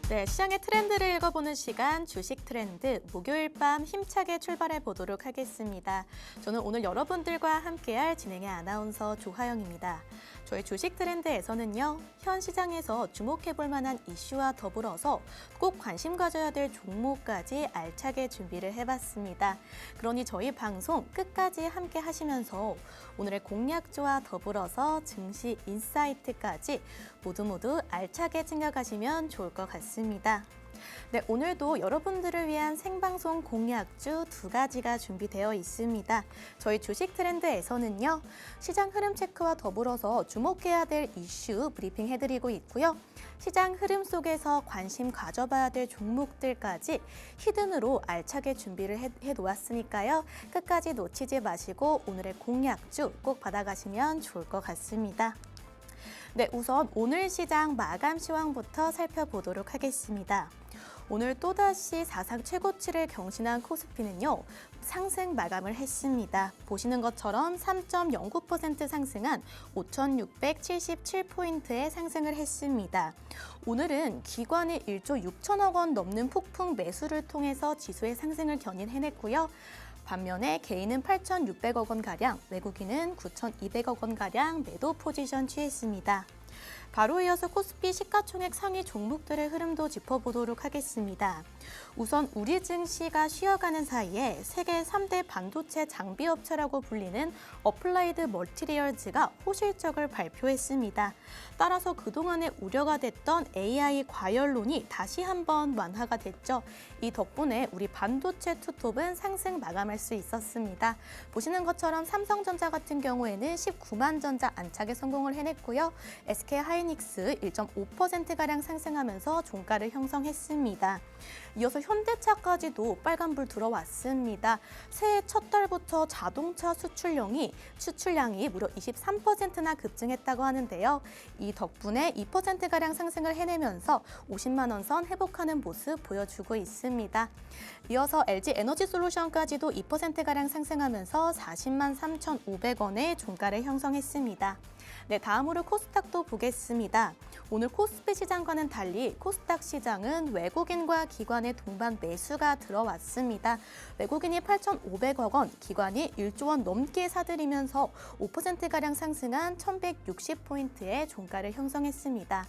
네, 시장의 트렌드를 읽어보는 시간 주식 트렌드 목요일 밤 힘차게 출발해 보도록 하겠습니다. 저는 오늘 여러분들과 함께할 진행의 아나운서 조하영입니다. 저희 주식 트렌드에서는요, 현 시장에서 주목해볼 만한 이슈와 더불어서 꼭 관심 가져야 될 종목까지 알차게 준비를 해봤습니다. 그러니 저희 방송 끝까지 함께 하시면서 오늘의 공략주와 더불어서 증시 인사이트까지 모두 알차게 챙겨가시면 좋을 것 같습니다. 네, 오늘도 여러분들을 위한 생방송 공략주 두 가지가 준비되어 있습니다. 저희 주식 트렌드에서는요, 시장 흐름 체크와 더불어서 주목해야 될 이슈 브리핑 해드리고 있고요. 시장 흐름 속에서 관심 가져봐야 될 종목들까지 히든으로 알차게 준비를 해놓았으니까요. 끝까지 놓치지 마시고 오늘의 공략주 꼭 받아가시면 좋을 것 같습니다. 네, 우선 오늘 시장 마감 시황부터 살펴보도록 하겠습니다. 오늘 또다시 사상 최고치를 경신한 코스피는요, 상승 마감을 했습니다. 보시는 것처럼 3.09% 상승한 5,677포인트의 상승을 했습니다. 오늘은 기관이 1조 6천억 원 넘는 폭풍 매수를 통해서 지수의 상승을 견인해냈고요. 반면에 개인은 8,600억 원가량, 외국인은 9,200억 원가량 매도 포지션 취했습니다. 바로 이어서 코스피 시가총액 상위 종목들의 흐름도 짚어보도록 하겠습니다. 우선 우리 증시가 쉬어가는 사이에 세계 3대 반도체 장비 업체라고 불리는 어플라이드 멀티리얼즈가 호실적을 발표했습니다. 따라서 그동안에 우려가 됐던 AI 과열론이 다시 한번 완화가 됐죠. 이 덕분에 우리 반도체 투톱은 상승 마감할 수 있었습니다. 보시는 것처럼 삼성전자 같은 경우에는 19만 전자 안착에 성공을 해냈고요. SK하이닉스 1.5%가량 상승하면서 종가를 형성했습니다. 이어서 현대차까지도 빨간불 들어왔습니다. 새해 첫 달부터 자동차 수출량이 무려 23%나 급증했다고 하는데요. 이 덕분에 2%가량 상승을 해내면서 50만 원 선 회복하는 모습 보여주고 있습니다. 이어서 LG에너지솔루션까지도 2%가량 상승하면서 40만 3,500원의 종가를 형성했습니다. 네, 다음으로 코스닥도 보겠습니다. 오늘 코스피 시장과는 달리 코스닥 시장은 외국인과 기관의 동반 매수가 들어왔습니다. 외국인이 8,500억 원, 기관이 1조 원 넘게 사들이면서 5%가량 상승한 1,160포인트의 종가를 형성했습니다.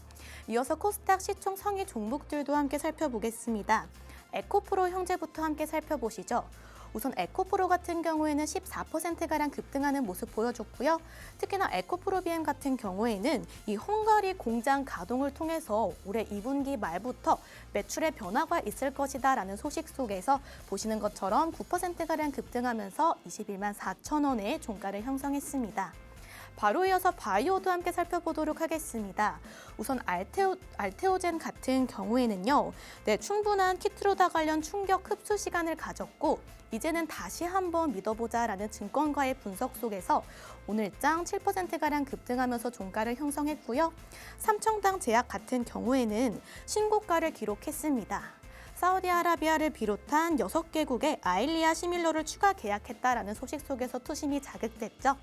이어서 코스닥 시총 상위 종목들도 함께 살펴보겠습니다. 에코프로 형제부터 함께 살펴보시죠. 우선 에코프로 같은 경우에는 14%가량 급등하는 모습 보여줬고요. 특히나 에코프로비엠 같은 경우에는 이 헝가리 공장 가동을 통해서 올해 2분기 말부터 매출의 변화가 있을 것이다라는 소식 속에서 보시는 것처럼 9%가량 급등하면서 21만 4천 원의 종가를 형성했습니다. 바로 이어서 바이오도 함께 살펴보도록 하겠습니다. 우선 알테오젠 같은 경우에는요, 네, 충분한 키트로다 관련 충격 흡수 시간을 가졌고 이제는 다시 한번 믿어보자라는 증권가의 분석 속에서 오늘장 7%가량 급등하면서 종가를 형성했고요. 삼청당 제약 같은 경우에는 신고가를 기록했습니다. 사우디아라비아를 비롯한 6개국의 아일리아 시밀러를 추가 계약했다라는 소식 속에서 투심이 자극됐죠.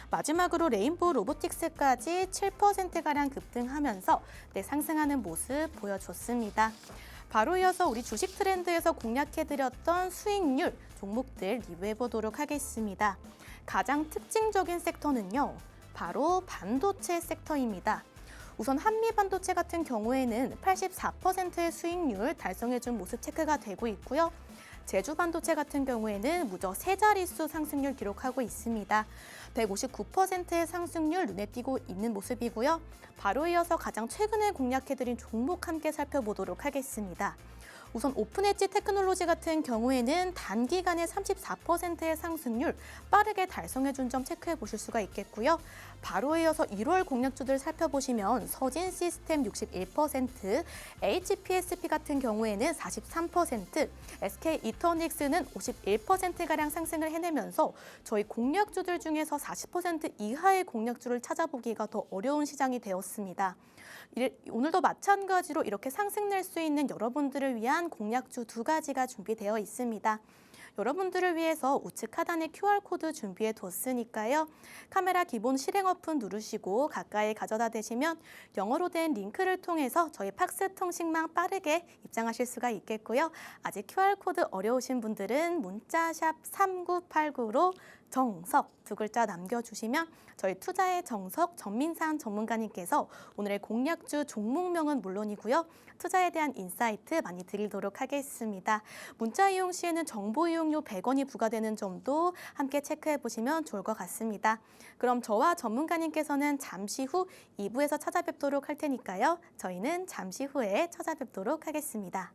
마지막으로 레인보우 로보틱스까지 7%가량 급등하면서 상승하는 모습 보여줬습니다. 바로 이어서 우리 주식 트렌드에서 공략해드렸던 수익률 종목들 리뷰해보도록 하겠습니다. 가장 특징적인 섹터는요, 바로 반도체 섹터입니다. 우선 한미반도체 같은 경우에는 84%의 수익률 달성해준 모습 체크가 되고 있고요. 제주반도체 같은 경우에는 무려 세 자릿수 상승률 기록하고 있습니다. 159%의 상승률 눈에 띄고 있는 모습이고요. 바로 이어서 가장 최근에 공략해드린 종목 함께 살펴보도록 하겠습니다. 우선 오픈엣지 테크놀로지 같은 경우에는 단기간에 34%의 상승률 빠르게 달성해준 점 체크해 보실 수가 있겠고요. 바로 이어서 1월 공략주들 살펴보시면 서진 시스템 61%, HPSP 같은 경우에는 43%, SK 이터닉스는 51%가량 상승을 해내면서 저희 공략주들 중에서 40% 이하의 공략주를 찾아보기가 더 어려운 시장이 되었습니다. 오늘도 마찬가지로 이렇게 상승 낼 수 있는 여러분들을 위한 공략주 두 가지가 준비되어 있습니다. 여러분들을 위해서 우측 하단에 QR코드 준비해 뒀으니까요. 카메라 기본 실행 어플 누르시고 가까이 가져다 대시면 영어로 된 링크를 통해서 저희 팍스 통신망 빠르게 입장하실 수가 있겠고요. 아직 QR코드 어려우신 분들은 문자샵 3989로 정석 두 글자 남겨주시면 저희 투자의 정석 전민상 전문가님께서 오늘의 공략주 종목명은 물론이고요. 투자에 대한 인사이트 많이 드리도록 하겠습니다. 문자 이용 시에는 정보 이용료 100원이 부과되는 점도 함께 체크해 보시면 좋을 것 같습니다. 그럼 저와 전문가님께서는 잠시 후 2부에서 찾아뵙도록 할 테니까요. 저희는 잠시 후에 찾아뵙도록 하겠습니다.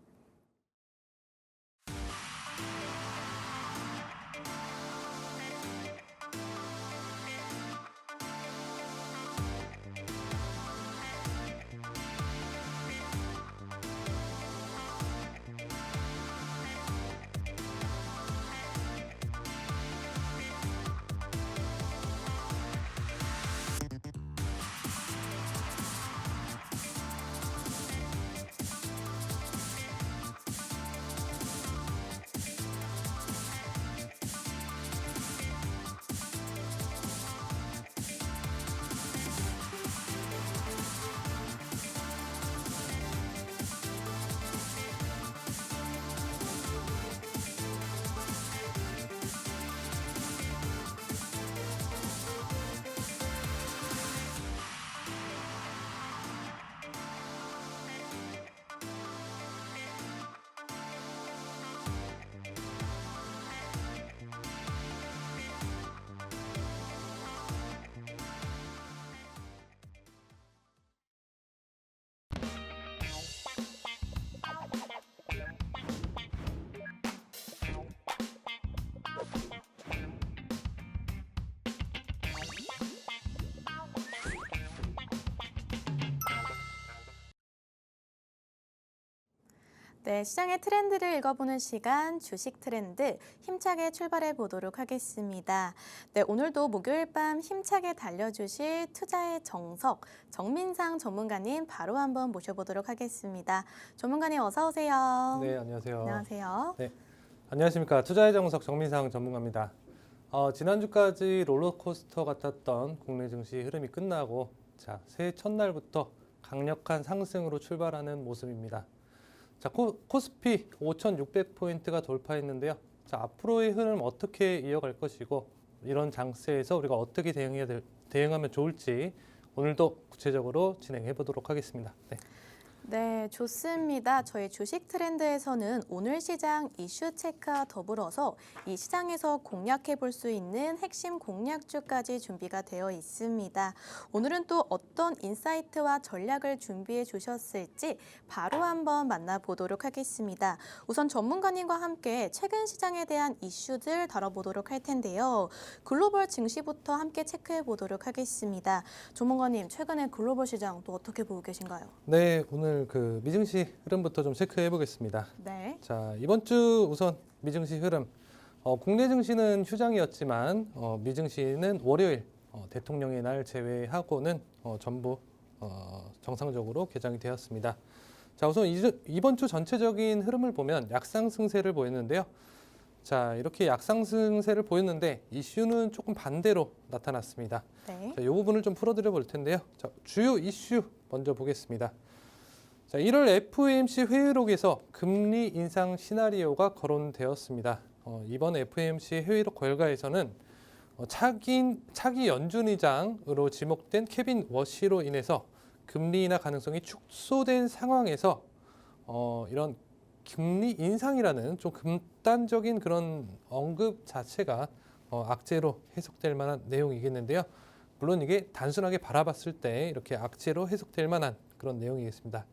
네, 시장의 트렌드를 읽어보는 시간 주식 트렌드 힘차게 출발해 보도록 하겠습니다. 네, 오늘도 목요일 밤 힘차게 달려주실 투자의 정석 정민상 전문가님 바로 한번 모셔보도록 하겠습니다. 전문가님 어서 오세요. 네, 안녕하세요. 안녕하세요. 네, 안녕하십니까. 투자의 정석 정민상 전문가입니다. 지난주까지 롤러코스터 같았던 국내 증시 흐름이 끝나고 새해 첫날부터 강력한 상승으로 출발하는 모습입니다. 코스피 5,600포인트가 돌파했는데요. 앞으로의 흐름 어떻게 이어갈 것이고 이런 장세에서 우리가 어떻게 대응하면 좋을지 오늘도 구체적으로 진행해 보도록 하겠습니다. 네, 좋습니다. 저희 주식 트렌드에서는 오늘 시장 이슈 체크와 더불어서 이 시장에서 공략해 볼 수 있는 핵심 공략주까지 준비가 되어 있습니다. 오늘은 또 어떤 인사이트와 전략을 준비해 주셨을지 바로 한번 만나보도록 하겠습니다. 우선 전문가님과 함께 최근 시장에 대한 이슈들 다뤄보도록 할 텐데요. 글로벌 증시부터 함께 체크해 보도록 하겠습니다. 전문가님, 최근에 글로벌 시장 또 어떻게 보고 계신가요? 네, 오늘 미증시 흐름부터 좀 체크해 보겠습니다. 네. 이번 주 우선 미증시 흐름. 국내 증시는 휴장이었지만 미증시는 월요일 대통령의 날 제외하고는 전부 정상적으로 개장이 되었습니다. 우선 이번 주 전체적인 흐름을 보면 약상승세를 보였는데요. 이렇게 약상승세를 보였는데 이슈는 조금 반대로 나타났습니다. 네. 이 부분을 좀 풀어드려 볼 텐데요. 주요 이슈 먼저 보겠습니다. 1월 FOMC 회의록에서 금리 인상 시나리오가 거론되었습니다. 이번 FOMC 회의록 결과에서는 차기 연준의장으로 지목된 케빈 워시로 인해서 금리 인하 가능성이 축소된 상황에서 이런 금리 인상이라는 좀 극단적인 그런 언급 자체가 악재로 해석될 만한 내용이겠는데요. 물론 이게 단순하게 바라봤을 때 이렇게 악재로 해석될 만한 그런 내용이겠습니다.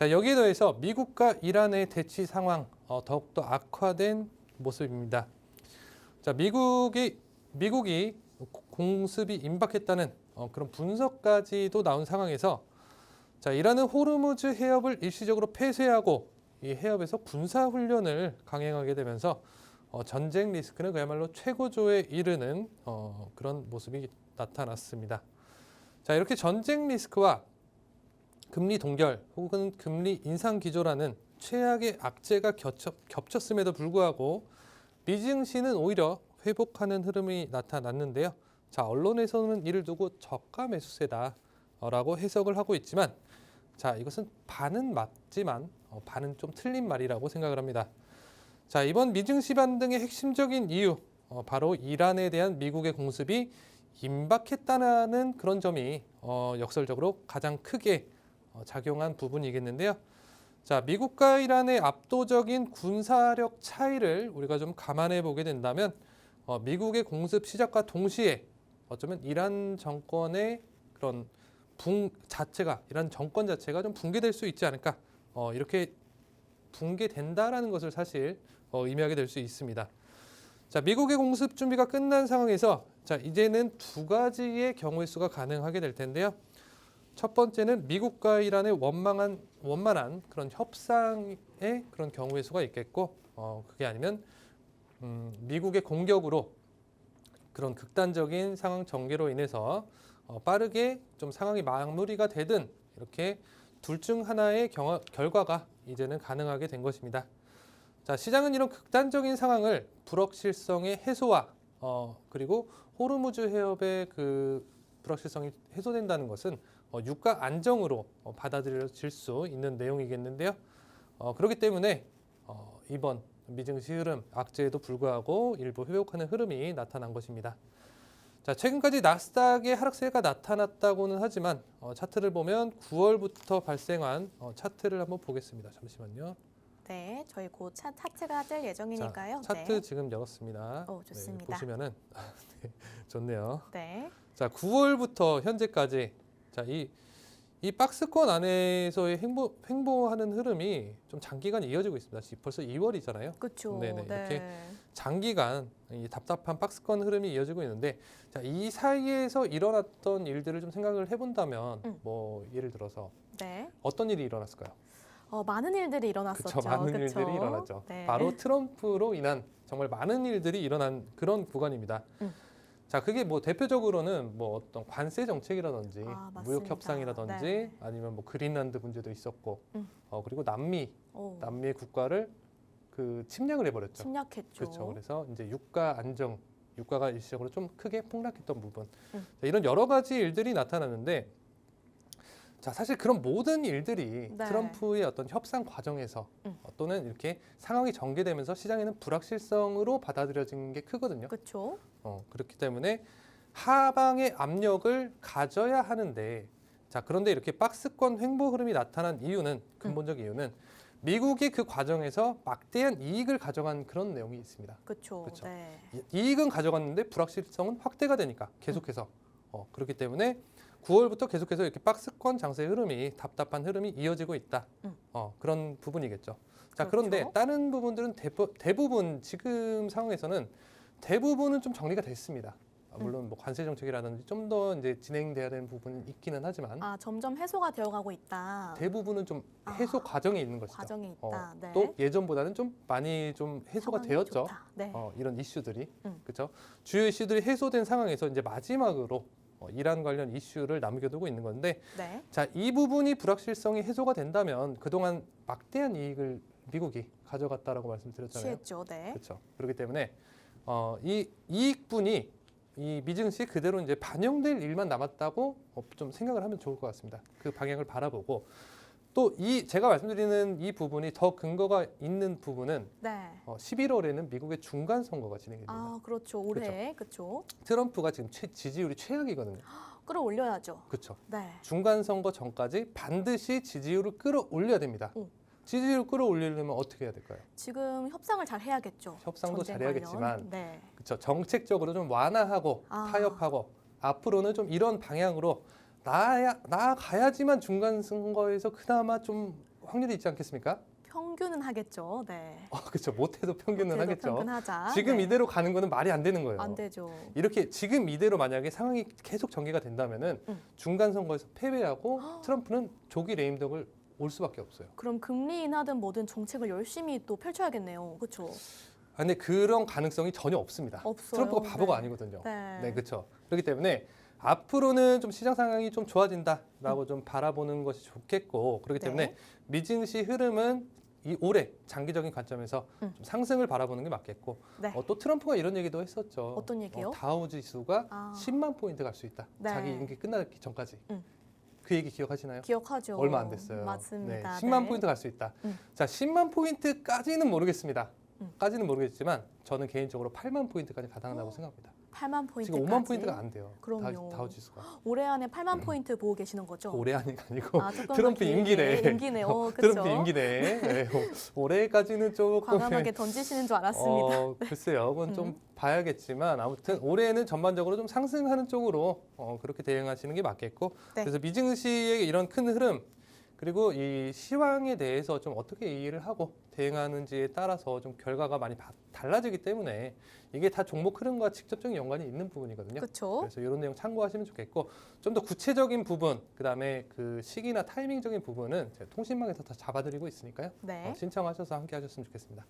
여기에 더해서 미국과 이란의 대치 상황 더욱더 악화된 모습입니다. 미국이 공습이 임박했다는 그런 분석까지도 나온 상황에서 이란은 호르무즈 해협을 일시적으로 폐쇄하고 이 해협에서 군사 훈련을 강행하게 되면서 전쟁 리스크는 그야말로 최고조에 이르는 그런 모습이 나타났습니다. 이렇게 전쟁 리스크와 금리 동결 혹은 금리 인상 기조라는 최악의 악재가 겹쳤음에도 불구하고 미증시는 오히려 회복하는 흐름이 나타났는데요. 자, 언론에서는 이를 두고 저가 매수세다라고 해석을 하고 있지만, 자, 이것은 반은 맞지만 반은 좀 틀린 말이라고 생각을 합니다. 자, 이번 미증시 반등의 핵심적인 이유, 바로 이란에 대한 미국의 공습이 임박했다는 그런 점이 역설적으로 가장 크게 작용한 부분이겠는데요. 자, 미국과 이란의 압도적인 군사력 차이를 우리가 좀 감안해 보게 된다면 미국의 공습 시작과 동시에 어쩌면 이란 정권의 그런 이란 정권 자체가 좀 붕괴될 수 있지 않을까, 이렇게 붕괴된다라는 것을 사실 의미하게 될 수 있습니다. 자, 미국의 공습 준비가 끝난 상황에서 자, 이제는 두 가지의 경우의 수가 가능하게 될 텐데요. 첫 번째는 미국과 이란의 원만한 그런 협상의 그런 경우의 수가 있겠고, 그게 아니면 미국의 공격으로 그런 극단적인 상황 전개로 인해서 빠르게 좀 상황이 마무리가 되든, 이렇게 둘 중 하나의 결과가 이제는 가능하게 된 것입니다. 자, 시장은 이런 극단적인 상황을 불확실성의 해소와 그리고 호르무즈 해협의 그 불확실성이 해소된다는 것은 유가 안정으로 받아들여질 수 있는 내용이겠는데요. 그렇기 때문에 이번 미증시 흐름, 악재에도 불구하고 일부 회복하는 흐름이 나타난 것입니다. 자, 최근까지 나스닥의 하락세가 나타났다고는 하지만 차트를 보면 9월부터 발생한 차트를 한번 보겠습니다. 잠시만요. 네, 저희 곧 차트가 뜰 예정이니까요. 자, 차트 네. 지금 열었습니다. 좋습니다. 네, 보시면은 네, 좋네요. 네. 자, 9월부터 현재까지 자, 이 박스권 안에서의 횡보하는 흐름이 좀 장기간 이어지고 있습니다. 지금 벌써 2월이잖아요. 그렇죠. 네네, 네. 이렇게 장기간 이 답답한 박스권 흐름이 이어지고 있는데, 자, 이 사이에서 일어났던 일들을 좀 생각을 해본다면 뭐 예를 들어서 네. 어떤 일이 일어났을까요? 많은 일들이 일어났었죠. 그쵸, 많은 그쵸? 일들이 일어났죠. 네. 바로 트럼프로 인한 정말 많은 일들이 일어난 그런 구간입니다. 자, 그게 뭐 대표적으로는 뭐 어떤 관세 정책이라든지 맞습니다. 무역 협상이라든지 네. 아니면 뭐 그린란드 문제도 있었고, 그리고 남미의 국가를 그 침략을 해버렸죠. 침략했죠. 그렇죠. 그래서 이제 유가가 일시적으로 좀 크게 폭락했던 부분. 자, 이런 여러 가지 일들이 나타나는데, 자, 사실 그런 모든 일들이 네. 트럼프의 어떤 협상 과정에서 또는 이렇게 상황이 전개되면서 시장에는 불확실성으로 받아들여진 게 크거든요. 그렇죠. 그렇기 때문에 하방의 압력을 가져야 하는데, 자, 그런데 이렇게 박스권 횡보 흐름이 나타난 이유는, 근본적 이유는 미국이 그 과정에서 막대한 이익을 가져간 그런 내용이 있습니다. 그렇죠. 그쵸. 네. 이익은 가져갔는데 불확실성은 확대가 되니까 계속해서 그렇기 때문에 9월부터 계속해서 이렇게 박스권 장세의 흐름이, 답답한 흐름이 이어지고 있다. 그런 부분이겠죠. 자, 그렇죠. 그런데 다른 부분들은 대부분 지금 상황에서는 대부분은 좀 정리가 됐습니다. 물론 뭐 관세 정책이라든지 좀 더 이제 진행돼야 되는 부분이 있기는 하지만 점점 해소가 되어가고 있다. 대부분은 좀 해소 과정에 있는 것이죠. 과정이 있다. 네. 또 예전보다는 좀 많이 좀 해소가 상황이 되었죠. 좋다. 네. 이런 이슈들이 그렇죠. 주요 이슈들이 해소된 상황에서 이제 마지막으로 이란 관련 이슈를 남겨두고 있는 건데, 네. 자, 이 부분이 불확실성이 해소가 된다면 그동안 막대한 이익을 미국이 가져갔다라고 말씀드렸잖아요. 취했죠. 네. 그렇죠. 그렇기 때문에 이 이익분이 이 미증시에 그대로 이제 반영될 일만 남았다고 좀 생각을 하면 좋을 것 같습니다. 그 방향을 바라보고, 또 제가 말씀드리는 이 부분이 더 근거가 있는 부분은 네. 11월에는 미국의 중간 선거가 진행이 됩니다. 그렇죠. 올해 그렇죠. 트럼프가 지금 지지율이 최악이거든요. 끌어올려야죠. 그렇죠. 네. 중간 선거 전까지 반드시 지지율을 끌어올려야 됩니다. 지지율을 끌어올리려면 어떻게 해야 될까요? 지금 협상을 잘 해야겠죠. 협상도 전쟁 잘해야겠지만, 관련. 네. 그렇죠. 정책적으로 좀 완화하고 타협하고 앞으로는 좀 이런 방향으로 나아가야지만 중간 선거에서 그나마 좀 확률이 있지 않겠습니까? 평균은 하겠죠. 네. 그렇죠. 못해도 평균은 못해도 하겠죠. 평균하자. 지금 네. 이대로 가는 거는 말이 안 되는 거예요. 안 되죠. 이렇게 지금 이대로 만약에 상황이 계속 전개가 된다면은 중간 선거에서 패배하고 트럼프는 조기 레임덕을 올 수밖에 없어요. 그럼 금리 인하든 뭐든 정책을 열심히 또 펼쳐야겠네요. 그렇죠. 근데 그런 가능성이 전혀 없습니다. 없어요. 트럼프가 바보가 네. 아니거든요. 네. 그렇죠. 그렇기 때문에 앞으로는 좀 시장 상황이 좀 좋아진다라고 좀 바라보는 것이 좋겠고, 그렇기 때문에 네. 미증시 흐름은 이 올해 장기적인 관점에서 좀 상승을 바라보는 게 맞겠고 네. 또 트럼프가 이런 얘기도 했었죠. 어떤 얘기요? 다우 지수가 아. 10만 포인트 갈 수 있다. 네. 자기 임기 끝나기 전까지. 음. 그 얘기 기억하시나요? 기억하죠. 얼마 안 됐어요. 맞습니다. 네, 10만 네. 포인트 갈 수 있다. 음. 자, 10만 포인트까지는 모르겠습니다. 까지는 모르겠지만 저는 개인적으로 8만 포인트까지 가능하다고 생각합니다. 8만 포인트까지. 지금 5만 포인트가 안 돼요. 그럼요. 다우 지수가. 올해 안에 8만 포인트 보고 계시는 거죠? 올해 아니가 아니고 아, 조금 더 트럼프 길게. 임기 내에. 임기 내에. 그렇죠. 트럼프 임기 내에. 네, 올해까지는 조금 과감하게 던지시는 줄 알았습니다. 글쎄요, 그건 좀 봐야겠지만 아무튼 올해는 전반적으로 좀 상승하는 쪽으로 그렇게 대응하시는 게 맞겠고 네. 그래서 미증시의 이런 큰 흐름 그리고 이 시황에 대해서 좀 어떻게 이해를 하고 대응하는지에 따라서 좀 결과가 많이 달라지기 때문에 이게 다 종목 흐름과 직접적인 연관이 있는 부분이거든요. 그렇죠. 그래서 이런 내용 참고하시면 좋겠고 좀 더 구체적인 부분, 그다음에 그 시기나 타이밍적인 부분은 제가 통신망에서 다 잡아드리고 있으니까요. 네. 신청하셔서 함께 하셨으면 좋겠습니다.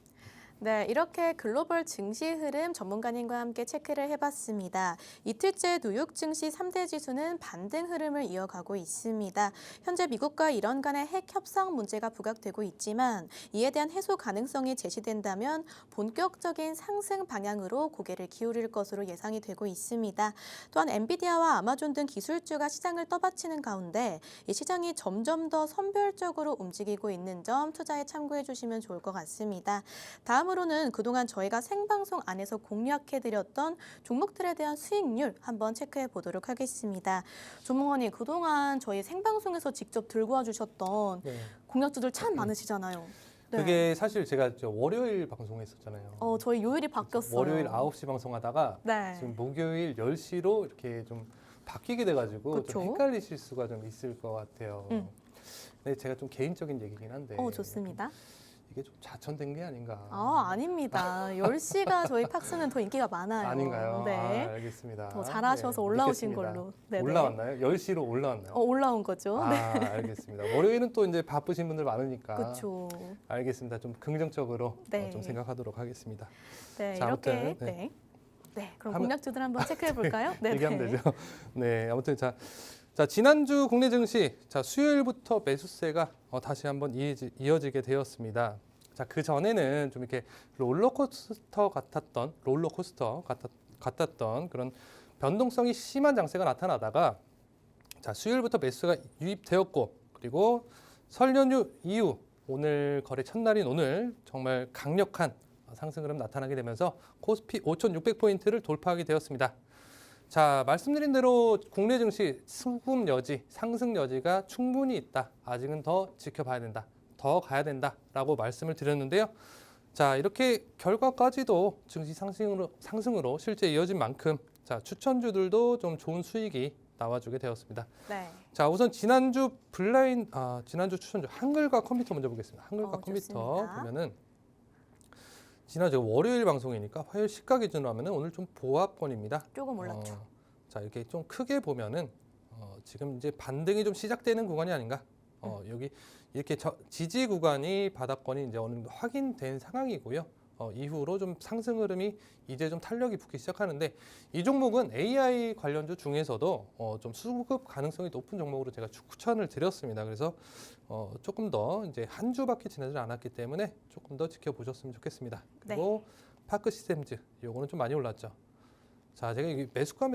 네, 이렇게 글로벌 증시 흐름 전문가님과 함께 체크를 해봤습니다. 이틀째 뉴욕 증시 3대 지수는 반등 흐름을 이어가고 있습니다. 현재 미국과 이란 간의 핵 협상 문제가 부각되고 있지만 이에 대한 해소 가능성이 제시된다면 본격적인 상승 방향으로 고개를 기울일 것으로 예상이 되고 있습니다. 또한 엔비디아와 아마존 등 기술주가 시장을 떠받치는 가운데 이 시장이 점점 더 선별적으로 움직이고 있는 점 투자에 참고해 주시면 좋을 것 같습니다. 다음으로는 그동안 저희가 생방송 안에서 공략해드렸던 종목들에 대한 수익률 한번 체크해 보도록 하겠습니다. 조몽원님, 그동안 저희 생방송에서 직접 들고 와주셨던 공략주들 참 많으시잖아요. 네. 그게 사실 제가 월요일 방송했었잖아요. 저희 요일이 바뀌었어요. 월요일 9시 방송하다가 네. 지금 목요일 10시로 이렇게 좀 바뀌게 돼가지고 그쵸? 좀 헷갈리실 수가 좀 있을 것 같아요. 근데 제가 좀 개인적인 얘기긴 한데 좋습니다. 이게 좀 자천된 게 아닌가. 아닙니다. 10시가 저희 팍스는 더 인기가 많아요. 아닌가요? 네. 알겠습니다. 더 잘하셔서 올라오신 믿겠습니다. 걸로. 네네. 올라왔나요? 10시로 올라왔나요? 올라온 거죠. 네. 알겠습니다. 월요일은 또 이제 바쁘신 분들 많으니까. 그렇죠. 알겠습니다. 좀 긍정적으로 네. 좀 생각하도록 하겠습니다. 네, 자, 이렇게 아무튼, 네, 그럼 공략주들 한번 체크해 볼까요? 네, 얘기하면 되죠. 네, 아무튼 자 지난주 국내 증시 수요일부터 매수세가 다시 한번 이어지게 되었습니다. 자, 그 전에는 좀 이렇게 롤러코스터 같았던 그런 변동성이 심한 장세가 나타나다가 자, 수요일부터 매수가 유입되었고 그리고 설 연휴 이후 오늘 거래 첫날인 오늘 정말 강력한 상승 흐름 나타나게 되면서 코스피 5,600포인트를 돌파하게 되었습니다. 자, 말씀드린 대로 국내 증시 수급 여지, 상승 여지가 충분히 있다. 아직은 더 지켜봐야 된다. 더 가야 된다라고 말씀을 드렸는데요. 자, 이렇게 결과까지도 증시 상승으로 실제 이어진 만큼 자, 추천주들도 좀 좋은 수익이 나와주게 되었습니다. 네. 자, 우선 지난주 추천주 한글과 컴퓨터 먼저 보겠습니다. 한글과 컴퓨터 좋습니다. 보면은 지난주 월요일 방송이니까 화요일 시가 기준으로 하면은 오늘 좀 보합권입니다. 조금 올랐죠. 자, 이렇게 좀 크게 보면은 지금 이제 반등이 좀 시작되는 구간이 아닌가. 여기 이렇게 지지 구간이 바닥권이 이제 어느 정도 확인된 상황이고요. 이후로 좀 상승 흐름이 이제 좀 탄력이 붙기 시작하는데 이 종목은 AI 관련주 중에서도 좀 수급 가능성이 높은 종목으로 제가 추천을 드렸습니다. 그래서 조금 더 이제 한 주밖에 지나지 않았기 때문에 조금 더 지켜보셨으면 좋겠습니다. 그리고 파크 시스템즈 요거는 좀 많이 올랐죠. 자, 제가 이 매수가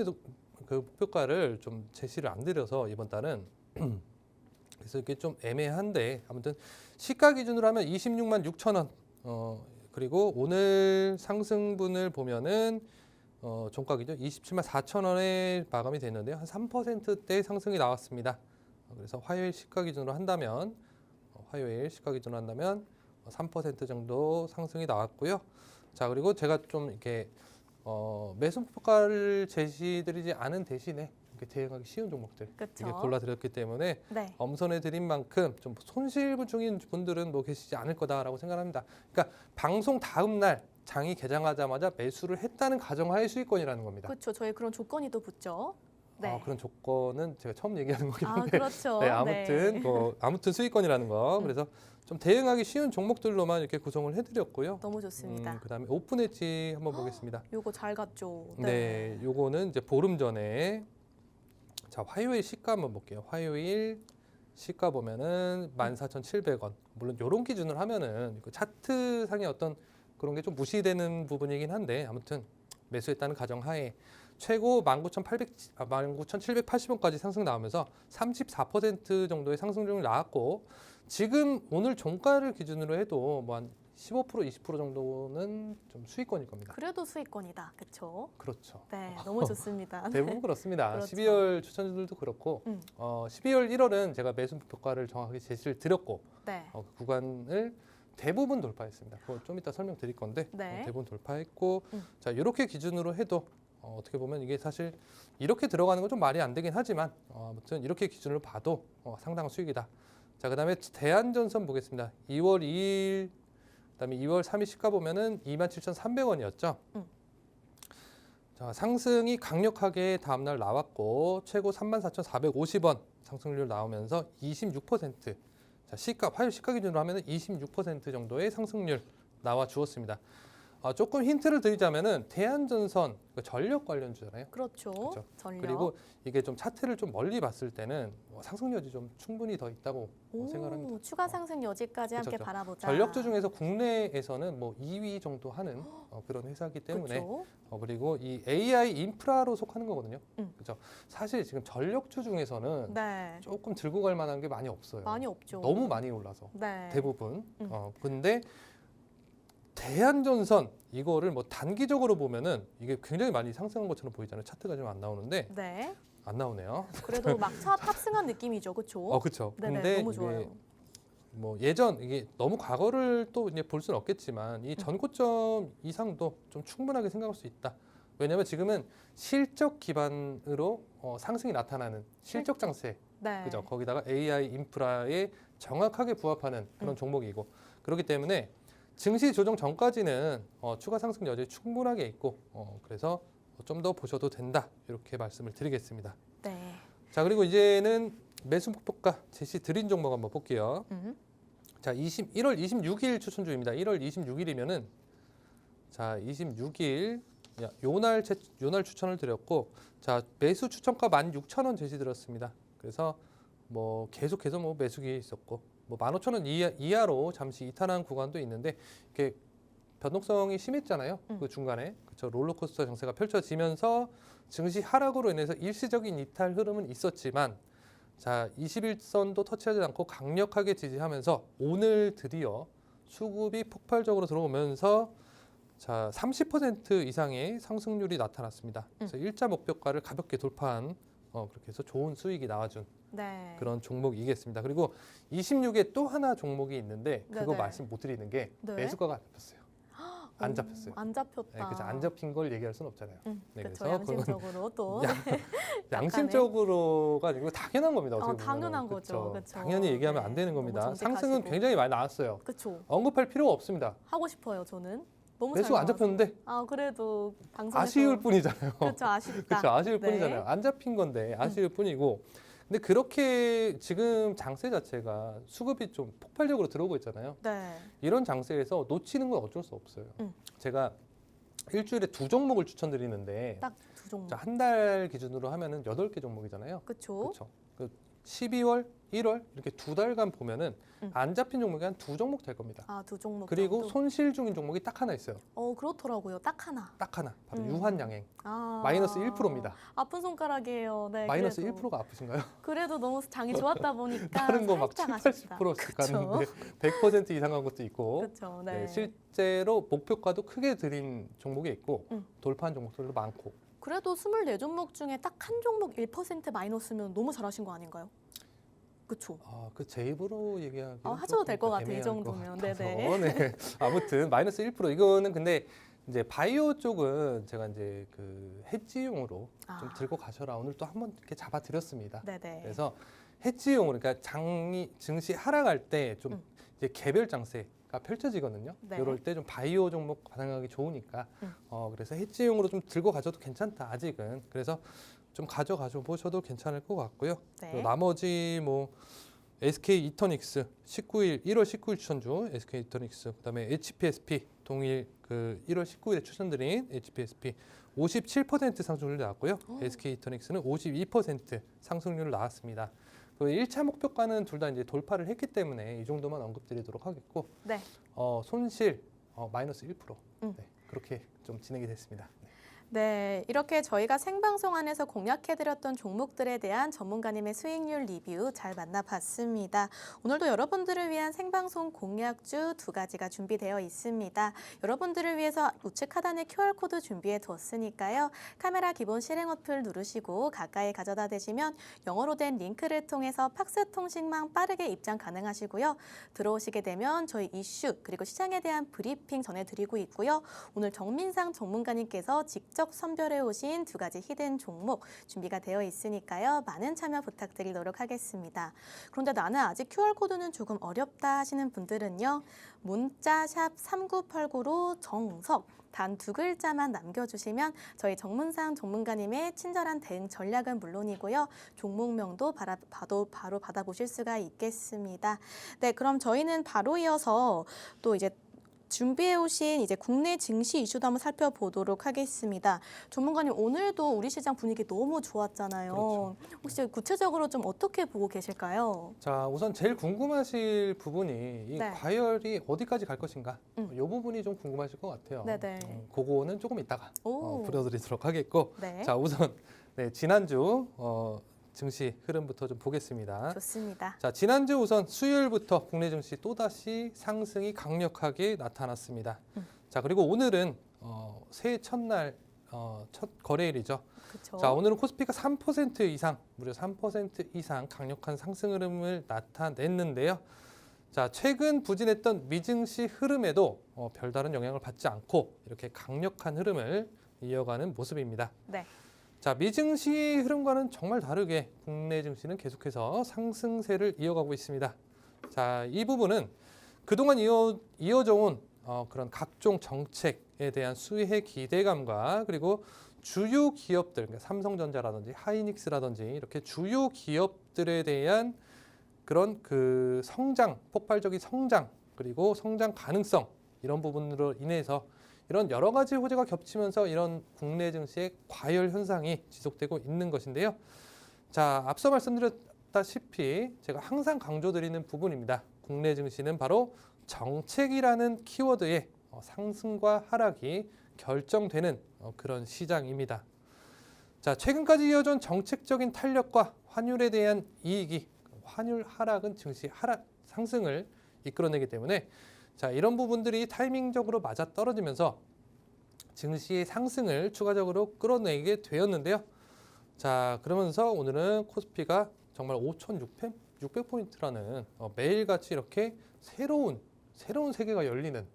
그 목표가를 좀 제시를 안 드려서 이번 달은 그래서 이게 좀 애매한데 아무튼 시가 기준으로 하면 26만 6천 원. 그리고 오늘 상승분을 보면은 종가 기준 27만 4천 원에 마감이 됐는데요. 한 3%대 상승이 나왔습니다. 그래서 화요일 시가 기준으로 한다면 3% 정도 상승이 나왔고요. 자, 그리고 제가 좀 이렇게 매수 목표가를 제시드리지 않은 대신에 이렇게 대응하기 쉬운 종목들 이게 골라드렸기 때문에 엄선해 드린 만큼 좀 손실 중인 분들은 뭐 계시지 않을 거다라고 생각합니다. 그러니까 방송 다음 날 장이 개장하자마자 매수를 했다는 가정하에 수익권이라는 겁니다. 그렇죠. 저희 그런 조건이 또 붙죠. 그런 조건은 제가 처음 얘기하는 거긴 한데 그렇죠. 아무튼 수익권이라는 거. 그래서 좀 대응하기 쉬운 종목들로만 이렇게 구성을 해드렸고요. 너무 좋습니다. 그다음에 오픈 엣지 한번 보겠습니다. 요거 잘 갔죠. 네, 요거는 이제 보름 전에 자, 화요일 시가 한번 볼게요. 화요일 시가 보면은 14,700원. 물론 이런 기준을 하면은 그 차트 상의 어떤 그런 게 좀 무시되는 부분이긴 한데 아무튼 매수했다는 가정하에 최고 19,780원까지 상승 나오면서 34% 정도의 상승률이 나왔고 지금 오늘 종가를 기준으로 해도 뭐 한 15% 20% 정도는 좀 수익권일 겁니다. 그래도 수익권이다. 그렇죠? 그렇죠. 네, 너무 좋습니다. 대부분 그렇습니다. 그렇죠. 12월 추천주들도 그렇고 12월 1월은 제가 매수 목표가를 정확하게 제시를 드렸고 네. 그 구간을 대부분 돌파했습니다. 그거 좀 이따 설명드릴 건데 네. 대부분 돌파했고 자 이렇게 기준으로 해도 어떻게 보면 이게 사실 이렇게 들어가는 건 좀 말이 안 되긴 하지만 아무튼 이렇게 기준으로 봐도 상당한 수익이다. 자 그다음에 대한전선 보겠습니다. 2월 2일 그다음에 2월 3일 시가 보면은 27,300원이었죠. 자 상승이 강력하게 다음날 나왔고 최고 34,450원 상승률 나오면서 26%. 자 시가 화요일 시가 기준으로 하면은 26% 정도의 상승률 나와 주었습니다. 조금 힌트를 드리자면은 대한전선 그 전력 관련주잖아요. 그렇죠. 그렇죠. 전력. 그리고 이게 좀 차트를 좀 멀리 봤을 때는 상승 여지 좀 충분히 더 있다고 생각합니다. 추가 상승 여지까지 함께 그렇죠. 바라보자. 전력주 중에서 국내에서는 뭐 2위 정도 하는 그런 회사이기 때문에 그렇죠. 그리고 이 AI 인프라로 속하는 거거든요. 음. 그렇죠. 사실 지금 전력주 중에서는 네. 조금 들고 갈 만한 게 많이 없어요. 많이 없죠. 너무 많이 올라서 네. 대부분. 근데 대한전선 이거를 뭐 단기적으로 보면은 이게 굉장히 많이 상승한 것처럼 보이잖아요. 차트가 좀 안 나오는데 네. 안 나오네요. 그래도 막차 탑승한 느낌이죠. 그렇죠? 그렇죠. 네네, 근데 너무 이게 좋아요. 뭐 예전 이게 너무 과거를 또 이제 볼 수는 없겠지만 이 전고점 이상도 좀 충분하게 생각할 수 있다. 왜냐하면 지금은 실적 기반으로 상승이 나타나는 실적 장세, 네. 그죠? 거기다가 AI 인프라에 정확하게 부합하는 그런 종목이고 그렇기 때문에 증시 조정 전까지는 추가 상승 여지 충분하게 있고 그래서 좀 더 보셔도 된다 이렇게 말씀을 드리겠습니다. 네. 자 그리고 이제는 매수 목표가 제시 드린 종목 한번 볼게요. 자 1월 26일 추천주입니다. 1월 26일이면은 자 26일 요날 추천을 드렸고 자 매수 추천가 16,000원 제시 드렸습니다. 그래서 뭐 계속해서 뭐 매수기 있었고 뭐 15,000원 이하로 잠시 이탈한 구간도 있는데 이렇게 변동성이 심했잖아요. 그 중간에 그렇죠. 롤러코스터 정세가 펼쳐지면서 증시 하락으로 인해서 일시적인 이탈 흐름은 있었지만 자 21선도 터치하지 않고 강력하게 지지하면서 오늘 드디어 수급이 폭발적으로 들어오면서 자 30% 이상의 상승률이 나타났습니다. 그래서 일자 목표가를 가볍게 돌파한 그렇게 해서 좋은 수익이 나와준 네. 그런 종목이겠습니다. 그리고 26에 또 하나 종목이 있는데 그거 네네. 말씀 못 드리는 게 네. 매수가가 안 잡혔어요. 안 잡혔어요. 안 잡혔다. 네, 그래서 안 잡힌 걸 얘기할 수는 없잖아요. 네, 그렇죠. 그래서 그건 양심적으로 또. 양심적으로가 아니고 당연한 겁니다. 어떻게 보면은. 당연한 거죠. 그쵸. 그쵸. 당연히 얘기하면 네, 안 되는 너무 겁니다. 상승은 정직하시고. 굉장히 많이 나왔어요. 그렇죠. 언급할 필요가 없습니다. 하고 싶어요. 저는 너무 매수가 안 잘 잡혔는데 나와서. 그래도 방송에서 아쉬울 뿐이잖아요. 그렇죠. 아쉽다. 그렇죠. 아쉬울 네. 뿐이잖아요. 안 잡힌 건데 아쉬울 뿐이고. 근데 그렇게 지금 장세 자체가 수급이 좀 폭발적으로 들어오고 있잖아요. 네. 이런 장세에서 놓치는 건 어쩔 수 없어요. 제가 일주일에 2종목을 추천드리는데 딱 두 종목. 한 달 기준으로 하면은 8개 종목이잖아요. 그렇죠. 그렇죠. 12월, 1월 이렇게 2달간 보면은 안 잡힌 종목이 한 2종목 될 겁니다. 두 종목. 그리고 정도? 손실 중인 종목이 딱 하나 있어요. 그렇더라고요. 딱 하나. 딱 하나. 바로 유한양행. 아. 마이너스 1%입니다. 아픈 손가락이에요. 네. 마이너스 그래도. 1%가 아프신가요? 그래도 너무 장이 좋았다 보니까 다른 거 막 7, 살짝 아쉽다. 80%씩 그쵸? 갔는데 100% 이상 간 것도 있고 그렇죠. 네. 네, 실제로 목표가도 크게 드린 종목이 있고 돌파한 종목들도 많고 그래도 24종목 중에 딱 한 종목 1% 마이너스면 너무 잘하신 거 아닌가요? 그렇죠. 그 제 입으로 얘기하기 하셔도 될 것 같아요. 이 정도면. 네네. 네. 아무튼 마이너스 1% 이거는 근데 이제 바이오 쪽은 제가 이제 그 해지용으로 좀 들고 가셔라 오늘 또 한번 이렇게 잡아드렸습니다. 네네. 그래서 해지용으로 그러니까 증시 하락할 때 좀 이제 개별 장세가 펼쳐지거든요. 네. 이럴 때 좀 바이오 종목 반응하기 좋으니까 그래서 해지용으로 좀 들고 가셔도 괜찮다 아직은. 그래서 좀 가져 보셔도 괜찮을 것 같고요. 네. 나머지 뭐 SK 이터닉스 1월 19일 추천주 SK 이터닉스 그다음에 HPSP 동일 그 1월 19일에 추천드린 HPSP 57% 상승률 나왔고요. SK 이터닉스는 52% 상승률 나왔습니다. 그 1차 목표가는 둘 다 이제 돌파를 했기 때문에 이 정도만 언급드리도록 하겠고, 네. 손실 마이너스 1%. 음. 네, 그렇게 좀 진행이 됐습니다. 네, 이렇게 저희가 생방송 안에서 공략해드렸던 종목들에 대한 전문가님의 수익률 리뷰 잘 만나봤습니다. 오늘도 여러분들을 위한 생방송 공략주 2가지가 준비되어 있습니다. 여러분들을 위해서 우측 하단에 QR코드 준비해 두었으니까요. 카메라 기본 실행 어플 누르시고 가까이 가져다 대시면 영어로 된 링크를 통해서 팍스 통신망 빠르게 입장 가능하시고요. 들어오시게 되면 저희 이슈 그리고 시장에 대한 브리핑 전해드리고 있고요. 오늘 정민상 전문가님께서 직접 선별해 오신 2가지 히든 종목 준비가 되어 있으니까요. 많은 참여 부탁드리도록 하겠습니다. 그런데 나는 아직 QR코드는 조금 어렵다 하시는 분들은요. 문자 샵 3989로 정석 단 2글자만 남겨주시면 저희 정문상 전문가님의 친절한 대응 전략은 물론이고요. 종목명도 바로 받아보실 수가 있겠습니다. 네, 그럼 저희는 바로 이어서 또 이제 준비해 오신 이제 국내 증시 이슈도 한번 살펴보도록 하겠습니다. 전문가님, 오늘도 우리 시장 분위기 너무 좋았잖아요. 그렇죠. 혹시 구체적으로 좀 어떻게 보고 계실까요? 자, 우선 제일 궁금하실 부분이 이 네. 과열이 어디까지 갈 것인가? 이 부분이 좀 궁금하실 것 같아요. 네네. 그거는 조금 이따가 오. 풀어드리도록 하겠고, 네. 자, 우선 지난주 증시 흐름부터 좀 보겠습니다. 좋습니다. 자, 지난주 우선 수요일부터 국내 증시 또다시 상승이 강력하게 나타났습니다. 자, 그리고 오늘은 새해 첫날 첫 거래일이죠. 그렇죠. 자, 오늘은 코스피가 3% 이상, 무려 3% 이상 강력한 상승 흐름을 나타냈는데요. 자, 최근 부진했던 미증시 흐름에도 별다른 영향을 받지 않고 이렇게 강력한 흐름을 이어가는 모습입니다. 네. 자, 미증시 흐름과는 정말 다르게 국내 증시는 계속해서 상승세를 이어가고 있습니다. 자, 이 부분은 그동안 이어져 온 그런 각종 정책에 대한 수혜 기대감과 그리고 주요 기업들, 그러니까 삼성전자라든지 하이닉스라든지 이렇게 주요 기업들에 대한 그런 그 성장, 폭발적인 성장, 그리고 성장 가능성 이런 부분으로 인해서 이런 여러 가지 호재가 겹치면서 이런 국내 증시의 과열 현상이 지속되고 있는 것인데요. 자, 앞서 말씀드렸다시피 제가 항상 강조드리는 부분입니다. 국내 증시는 바로 정책이라는 키워드의 상승과 하락이 결정되는 그런 시장입니다. 자, 최근까지 이어진 정책적인 탄력과 환율에 대한 이익이 환율 하락은 증시 상승을 이끌어내기 때문에 자, 이런 부분들이 타이밍적으로 맞아 떨어지면서 증시의 상승을 추가적으로 끌어내게 되었는데요. 자, 그러면서 오늘은 코스피가 정말 5,600포인트라는 매일같이 이렇게 새로운 세계가 열리는,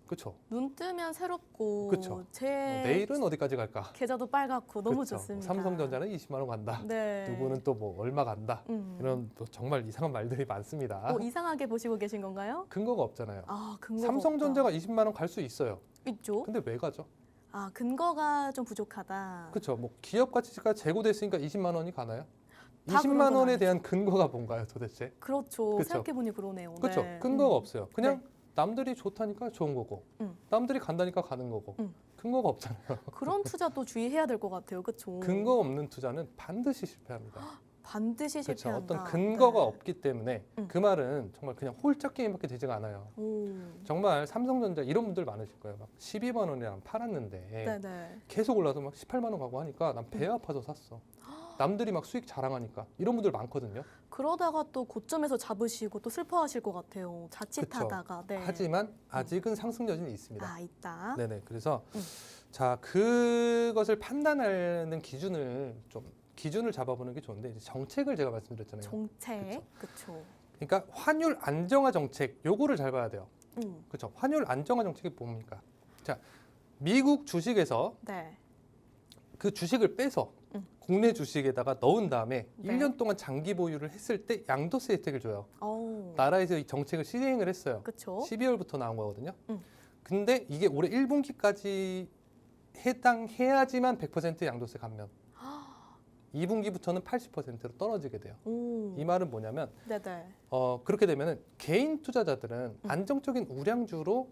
그렇죠? 눈 뜨면 새롭고 그쵸. 제 내일은 어디까지 갈까? 계좌도 빨갛고 너무 그쵸. 좋습니다. 삼성전자는 20만 원 간다. 네. 누구는 또 뭐 얼마 간다. 이런 또 정말 이상한 말들이 많습니다. 이상하게 보시고 계신 건가요? 근거가 없잖아요. 아, 근거가 삼성전자가 없다. 20만 원 갈 수 있어요. 있죠. 근데 왜 가죠? 아, 근거가 좀 부족하다. 그렇죠. 뭐 기업 가치가 재고됐으니까 20만 원이 가나요? 다 그런 20만 건 원에 아니죠. 대한 근거가 뭔가요, 도대체? 그렇죠. 그쵸. 생각해보니 그러네요. 그렇죠. 네. 근거가 없어요. 그냥 남들이 좋다니까 좋은 거고, 음. 남들이 간다니까 가는 거고, 근거가 없잖아요. 그런 투자 또 주의해야 될 것 같아요. 그렇죠. 근거 없는 투자는 반드시 실패합니다. 반드시 그렇죠. 실패한다. 어떤 근거가 네. 없기 때문에 음. 그 말은 정말 그냥 홀짝 게임밖에 되지가 않아요. 오. 정말 삼성전자 이런 분들 많으실 거예요. 막 12만 원이랑 팔았는데 네네. 계속 계속 올라서 막 18만 원 가고 하니까 난 배 아파서 샀어. 남들이 막 수익 자랑하니까 이런 분들 많거든요. 그러다가 또 고점에서 잡으시고 또 슬퍼하실 것 같아요. 자칫하다가. 네. 하지만 아직은 상승 여지는 있습니다. 아, 있다. 네네. 그래서 음. 자, 그것을 판단하는 기준을 잡아보는 게 좋은데 이제 정책을 제가 말씀드렸잖아요. 정책. 그렇죠. 그러니까 환율 안정화 정책 요거를 잘 봐야 돼요. 음. 그렇죠. 환율 안정화 정책이 뭡니까? 자, 미국 주식에서 네. 그 주식을 빼서 국내 주식에다가 넣은 다음에 네. 1년 동안 장기 보유를 했을 때 양도세 혜택을 줘요. 오. 나라에서 이 정책을 시행을 했어요. 그렇죠. 12월부터 나온 거거든요. 음. 근데 이게 올해 1분기까지 해당해야지만 100% 양도세 감면. 2분기부터는 80%로 떨어지게 돼요. 오. 이 말은 뭐냐면 네네. 그렇게 되면은 개인 투자자들은 안정적인 우량주로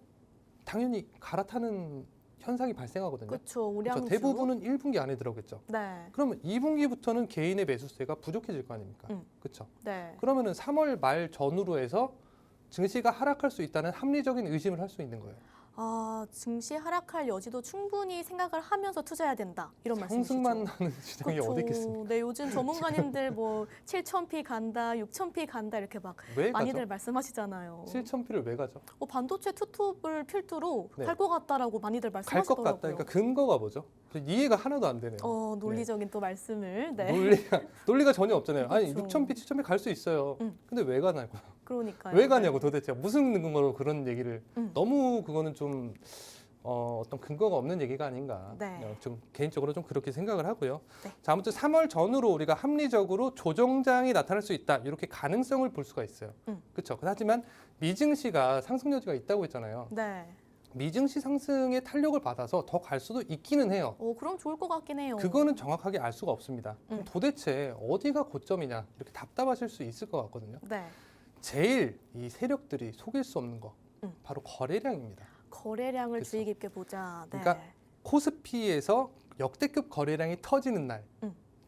당연히 갈아타는 현상이 발생하거든요. 그렇죠. 우량주. 대부분은 1분기 안에 들어오겠죠. 네. 그러면 2분기부터는 개인의 매수세가 부족해질 거 아닙니까? 그렇죠. 네. 그러면은 3월 말 전후로 해서 증시가 하락할 수 있다는 합리적인 의심을 할 수 있는 거예요. 아, 증시 하락할 여지도 충분히 생각을 하면서 투자해야 된다. 이런 말씀이시죠? 상승만 하는 시장이 그쵸. 어디 있겠습니까? 네, 요즘 전문가님들 뭐 7,000피 간다, 6,000피 간다 이렇게 막 왜 많이들 가죠? 말씀하시잖아요. 7,000피를 왜 가죠? 반도체 투톱을 필두로 네. 갈 것 같다라고 많이들 갈 것 말씀하시더라고요. 같다니까 근거가 뭐죠? 이해가 하나도 안 되네요. 논리적인 또 말씀을. 네. 논리가 전혀 없잖아요. 아니 그쵸. 6,000피, 7,000피 갈 수 있어요. 근데 왜 가냐고요? 그러니까요. 왜 가냐고 도대체 무슨 근거로 그런 얘기를 음. 너무 그거는 좀 어떤 근거가 없는 얘기가 아닌가. 네. 좀 개인적으로 좀 그렇게 생각을 하고요. 네. 자, 아무튼 3월 전후로 우리가 합리적으로 조정장이 나타날 수 있다. 이렇게 가능성을 볼 수가 있어요. 그렇죠. 하지만 미증시가 상승 여지가 있다고 했잖아요. 네. 미증시 상승의 탄력을 받아서 더 갈 수도 있기는 해요. 그럼 좋을 것 같긴 해요. 그거는 정확하게 알 수가 없습니다. 그럼 도대체 어디가 고점이냐 이렇게 답답하실 수 있을 것 같거든요. 네. 제일 이 세력들이 속일 수 없는 거 바로 거래량입니다. 거래량을 그쵸. 주의 깊게 보자. 네. 그러니까 코스피에서 역대급 거래량이 터지는 날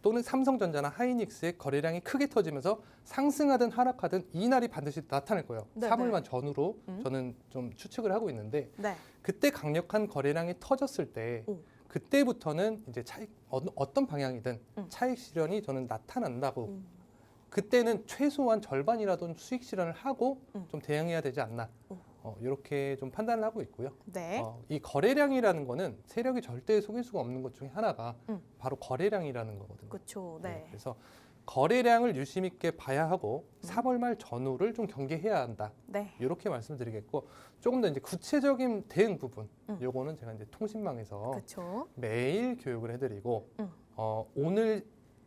또는 삼성전자나 하이닉스의 거래량이 크게 터지면서 상승하든 하락하든 이 날이 반드시 나타날 거예요. 네, 3월만 전후로 저는 좀 추측을 하고 있는데 네. 그때 강력한 거래량이 터졌을 때 그때부터는 이제 차익 어떤 방향이든 차익 실현이 저는 나타난다고 그때는 최소한 절반이라도 수익 실현을 하고 좀 대응해야 되지 않나 이렇게 좀 판단을 하고 있고요. 네. 이 거래량이라는 거는 세력이 절대 속일 수가 없는 것 중에 하나가 바로 거래량이라는 거거든요. 그렇죠. 네. 그래서 거래량을 유심 있게 봐야 하고 3월 말 전후를 좀 경계해야 한다. 네. 이렇게 말씀드리겠고 조금 더 이제 구체적인 대응 부분 요거는 제가 이제 통신망에서 그렇죠. 매일 교육을 해드리고 오늘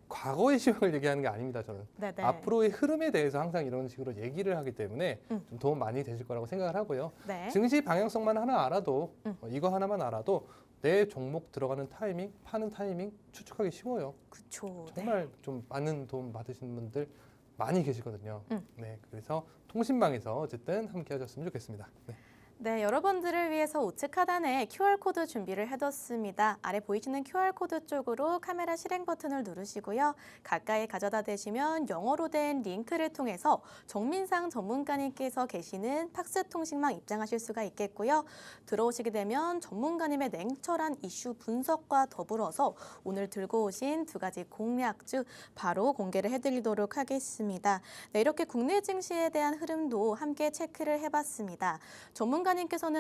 과거의 시황을 얘기하는 게 아닙니다. 저는 네네. 앞으로의 흐름에 대해서 항상 이런 식으로 얘기를 하기 때문에 좀 도움 많이 되실 거라고 생각을 하고요. 네. 증시 방향성만 하나 알아도 이거 하나만 알아도 내 종목 들어가는 타이밍, 파는 타이밍 추측하기 쉬워요. 그렇죠. 정말 좀 많은 도움 받으시는 분들 많이 계시거든요. 네, 그래서 통신망에서 어쨌든 함께 하셨으면 좋겠습니다. 네. 네, 여러분들을 위해서 우측 하단에 QR코드 준비를 해뒀습니다. 아래 보이시는 QR코드 쪽으로 카메라 실행 버튼을 누르시고요. 가까이 가져다 대시면 영어로 된 링크를 통해서 정민상 전문가님께서 계시는 팍스 통신망 입장하실 수가 있겠고요. 들어오시게 되면 전문가님의 냉철한 이슈 분석과 더불어서 오늘 들고 오신 두 가지 공략주 바로 공개를 해드리도록 하겠습니다. 네, 이렇게 국내 증시에 대한 흐름도 함께 체크를 해봤습니다. 전문가님께서는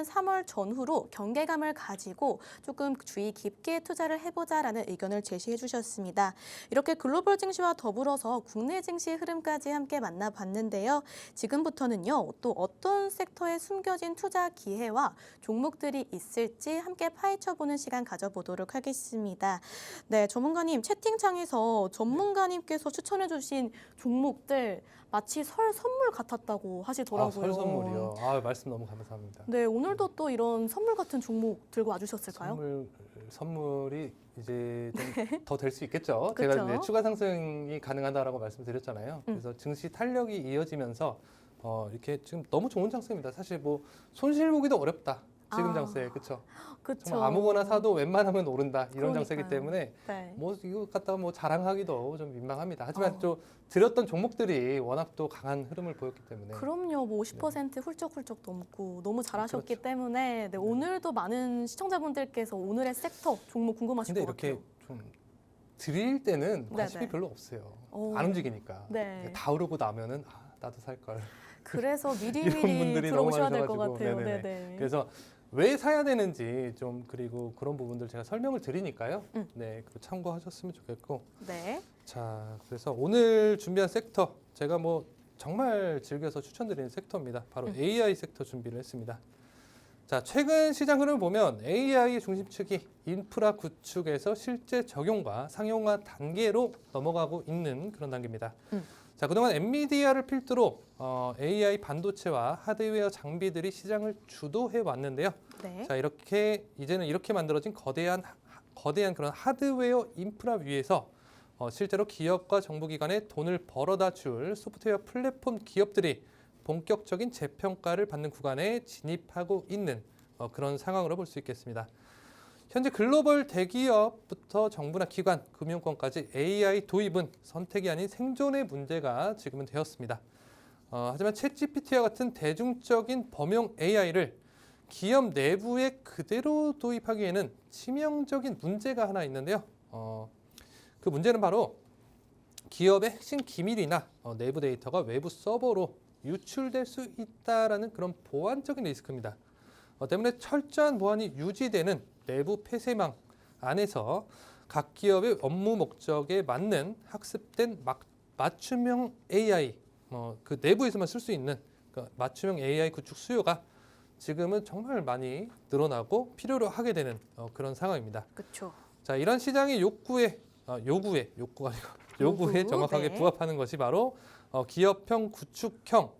3월 전후로 경계감을 가지고 조금 주의 깊게 투자를 해보자라는 의견을 제시해 주셨습니다. 이렇게 글로벌 증시와 더불어서 국내 증시 흐름까지 함께 만나봤는데요. 지금부터는요, 또 어떤 섹터에 숨겨진 투자 기회와 종목들이 있을지 함께 파헤쳐보는 시간 가져보도록 하겠습니다. 네, 전문가님 채팅창에서 전문가님께서 추천해 주신 종목들 마치 설 선물 같았다고 하시더라고요. 설 선물이요. 말씀 너무 감사합니다. 네, 오늘도 또 이런 선물 같은 종목 들고 와주셨을까요? 선물이 이제 좀 더 될 수 있겠죠. 그쵸? 제가 이제 추가 상승이 가능하다라고 말씀드렸잖아요. 그래서 증시 탄력이 이어지면서 이렇게 지금 너무 좋은 장세입니다. 사실 뭐 손실 보기도 어렵다. 지금 장세, 그렇죠? 그쵸. 정말 아무거나 사도 웬만하면 오른다 이런 장세이기 그러니까요. 때문에 네. 뭐 이거 갖다가 뭐 자랑하기도 좀 민망합니다. 하지만 또 드렸던 종목들이 워낙 또 강한 흐름을 보였기 때문에 그럼요, 뭐 50% 훌쩍훌쩍 넘고 너무 잘하셨기 그렇죠. 때문에 네, 오늘도 많은 시청자분들께서 오늘의 섹터 종목 궁금하실 근데 것 같아요. 이렇게 좀 드릴 때는 관심이 네네. 별로 없어요. 오. 안 움직이니까. 네. 다 오르고 나면은 나도 살 걸. 그래서 이런 미리미리 분들이 너무 들어오셔야 될 것 많으셔가지고. 같아요. 네네네. 네네. 그래서 왜 사야 되는지 좀 그리고 그런 부분들 제가 설명을 드리니까요. 네, 그거 참고하셨으면 좋겠고. 네. 자, 그래서 오늘 준비한 섹터 제가 뭐 정말 즐겨서 추천드리는 섹터입니다. 바로 AI 섹터 준비를 했습니다. 자, 최근 시장 흐름을 보면 AI 중심축이 인프라 구축에서 실제 적용과 상용화 단계로 넘어가고 있는 그런 단계입니다. 자, 그동안 엔비디아를 필두로 AI 반도체와 하드웨어 장비들이 시장을 주도해 왔는데요. 네. 자, 이제는 이렇게 만들어진 거대한 그런 하드웨어 인프라 위에서 실제로 기업과 정부기관에 돈을 벌어다 줄 소프트웨어 플랫폼 기업들이 본격적인 재평가를 받는 구간에 진입하고 있는 그런 상황으로 볼 수 있겠습니다. 현재 글로벌 대기업부터 정부나 기관, 금융권까지 AI 도입은 선택이 아닌 생존의 문제가 지금은 되었습니다. 하지만 챗GPT와 같은 대중적인 범용 AI를 기업 내부에 그대로 도입하기에는 치명적인 문제가 하나 있는데요. 그 문제는 바로 기업의 핵심 기밀이나 내부 데이터가 외부 서버로 유출될 수 있다라는 그런 보안적인 리스크입니다. 때문에 철저한 보안이 유지되는 내부 폐쇄망 안에서 각 기업의 업무 목적에 맞는 학습된 맞춤형 AI, 그 내부에서만 쓸 수 있는 맞춤형 AI 구축 수요가 지금은 정말 많이 늘어나고 필요로 하게 되는 그런 상황입니다. 그렇죠. 자, 이런 시장의 요구에 정확하게 네. 부합하는 것이 바로 기업용 구축형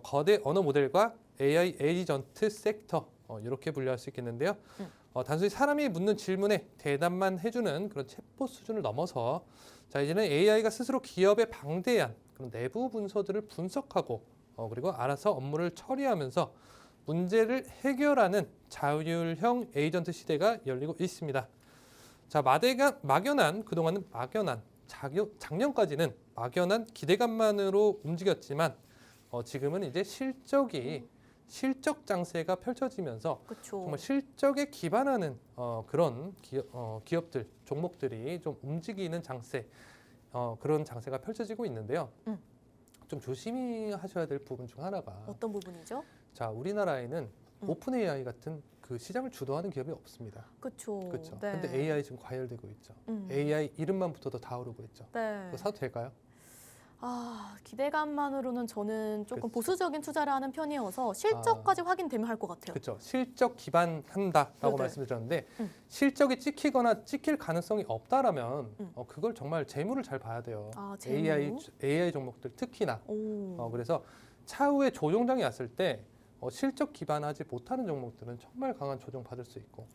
거대 언어 모델과 AI 에이전트 섹터 이렇게 분류할 수 있겠는데요. 단순히 사람이 묻는 질문에 대답만 해주는 그런 챗봇 수준을 넘어서 자, 이제는 AI가 스스로 기업의 방대한 그런 내부 문서들을 분석하고 그리고 알아서 업무를 처리하면서 문제를 해결하는 자율형 에이전트 시대가 열리고 있습니다. 자, 작년까지는 막연한 기대감만으로 움직였지만 지금은 이제 실적 장세가 펼쳐지면서 그렇죠. 정말 실적에 기반하는 그런 기업들, 종목들이 좀 움직이는 장세, 그런 장세가 펼쳐지고 있는데요. 좀 조심히 하셔야 될 부분 중 하나가 어떤 부분이죠? 자, 우리나라에는 오픈 AI 같은 그 시장을 주도하는 기업이 없습니다. 그렇죠. 그렇죠. 네. 근데 AI 지금 과열되고 있죠. AI 이름만 붙어도 다 오르고 있죠. 네. 그거 사도 될까요? 기대감만으로는 저는 조금 그렇죠. 보수적인 투자를 하는 편이어서 실적까지 확인되면 할 것 같아요. 그렇죠. 실적 기반한다라고 네네. 말씀드렸는데 음. 실적이 찍히거나 찍힐 가능성이 없다라면 그걸 정말 재무를 잘 봐야 돼요. 재무? AI 종목들 특히나. 오. 그래서 차후에 조정장이 왔을 때 실적 기반하지 못하는 종목들은 정말 강한 조정 받을 수 있고.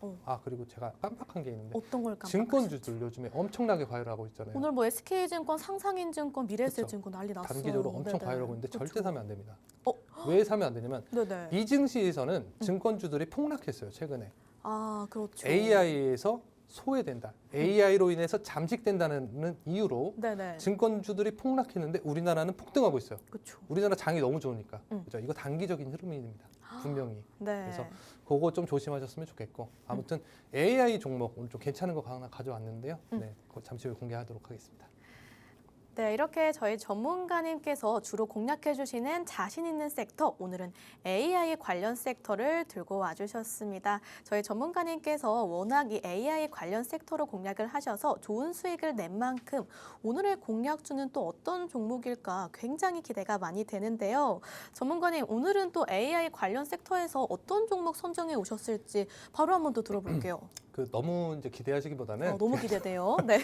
그리고 제가 깜빡한 게 있는데 어떤 걸 깜빡하셨죠? 증권주들 요즘에 엄청나게 과열하고 있잖아요. 오늘 뭐 SK증권, 상상인증권, 미래에셋증권 난리 났어요. 단기적으로 엄청 네네. 과열하고 있는데 그쵸. 절대 사면 안 됩니다. 어? 왜 사면 안 되냐면 네네. 이증시에서는 증권주들이 폭락했어요. 최근에. 그렇죠. AI에서 소외된다. AI로 인해서 잠식된다는 이유로 네네. 증권주들이 폭락했는데 우리나라는 폭등하고 있어요. 그렇죠. 우리나라 장이 너무 좋으니까. 음. 그죠? 이거 단기적인 흐름입니다. 분명히. 네. 그래서 그거 좀 조심하셨으면 좋겠고. 아무튼 AI 종목 오늘 좀 괜찮은 거 하나 가져왔는데요. 네, 그거 잠시 후에 공개하도록 하겠습니다. 네, 이렇게 저희 전문가님께서 주로 공략해 주시는 자신 있는 섹터, 오늘은 AI 관련 섹터를 들고 와주셨습니다. 저희 전문가님께서 워낙 이 AI 관련 섹터로 공략을 하셔서 좋은 수익을 낸 만큼 오늘의 공략주는 또 어떤 종목일까 굉장히 기대가 많이 되는데요. 전문가님, 오늘은 또 AI 관련 섹터에서 어떤 종목 선정해 오셨을지 바로 한번 더 들어볼게요. 너무 이제 기대하시기보다는 너무 기대돼요. 네.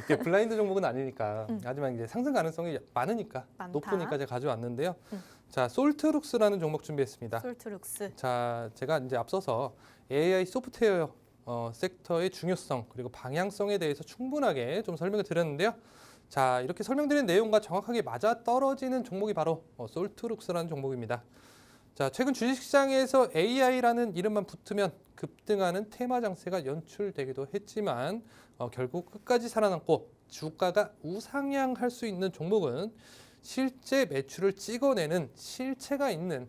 이게 블라인드 종목은 아니니까. 하지만 이제 상승 가능성이 많으니까 많다. 높으니까 제가 가져왔는데요. 자, 솔트룩스라는 종목 준비했습니다. 솔트룩스. 자, 제가 이제 앞서서 AI 소프트웨어 섹터의 중요성 그리고 방향성에 대해서 충분하게 좀 설명을 드렸는데요. 자, 이렇게 설명드린 내용과 정확하게 맞아 떨어지는 종목이 바로 솔트룩스라는 종목입니다. 자, 최근 주식시장에서 AI라는 이름만 붙으면 급등하는 테마 장세가 연출되기도 했지만 결국 끝까지 살아남고 주가가 우상향할 수 있는 종목은 실제 매출을 찍어내는 실체가 있는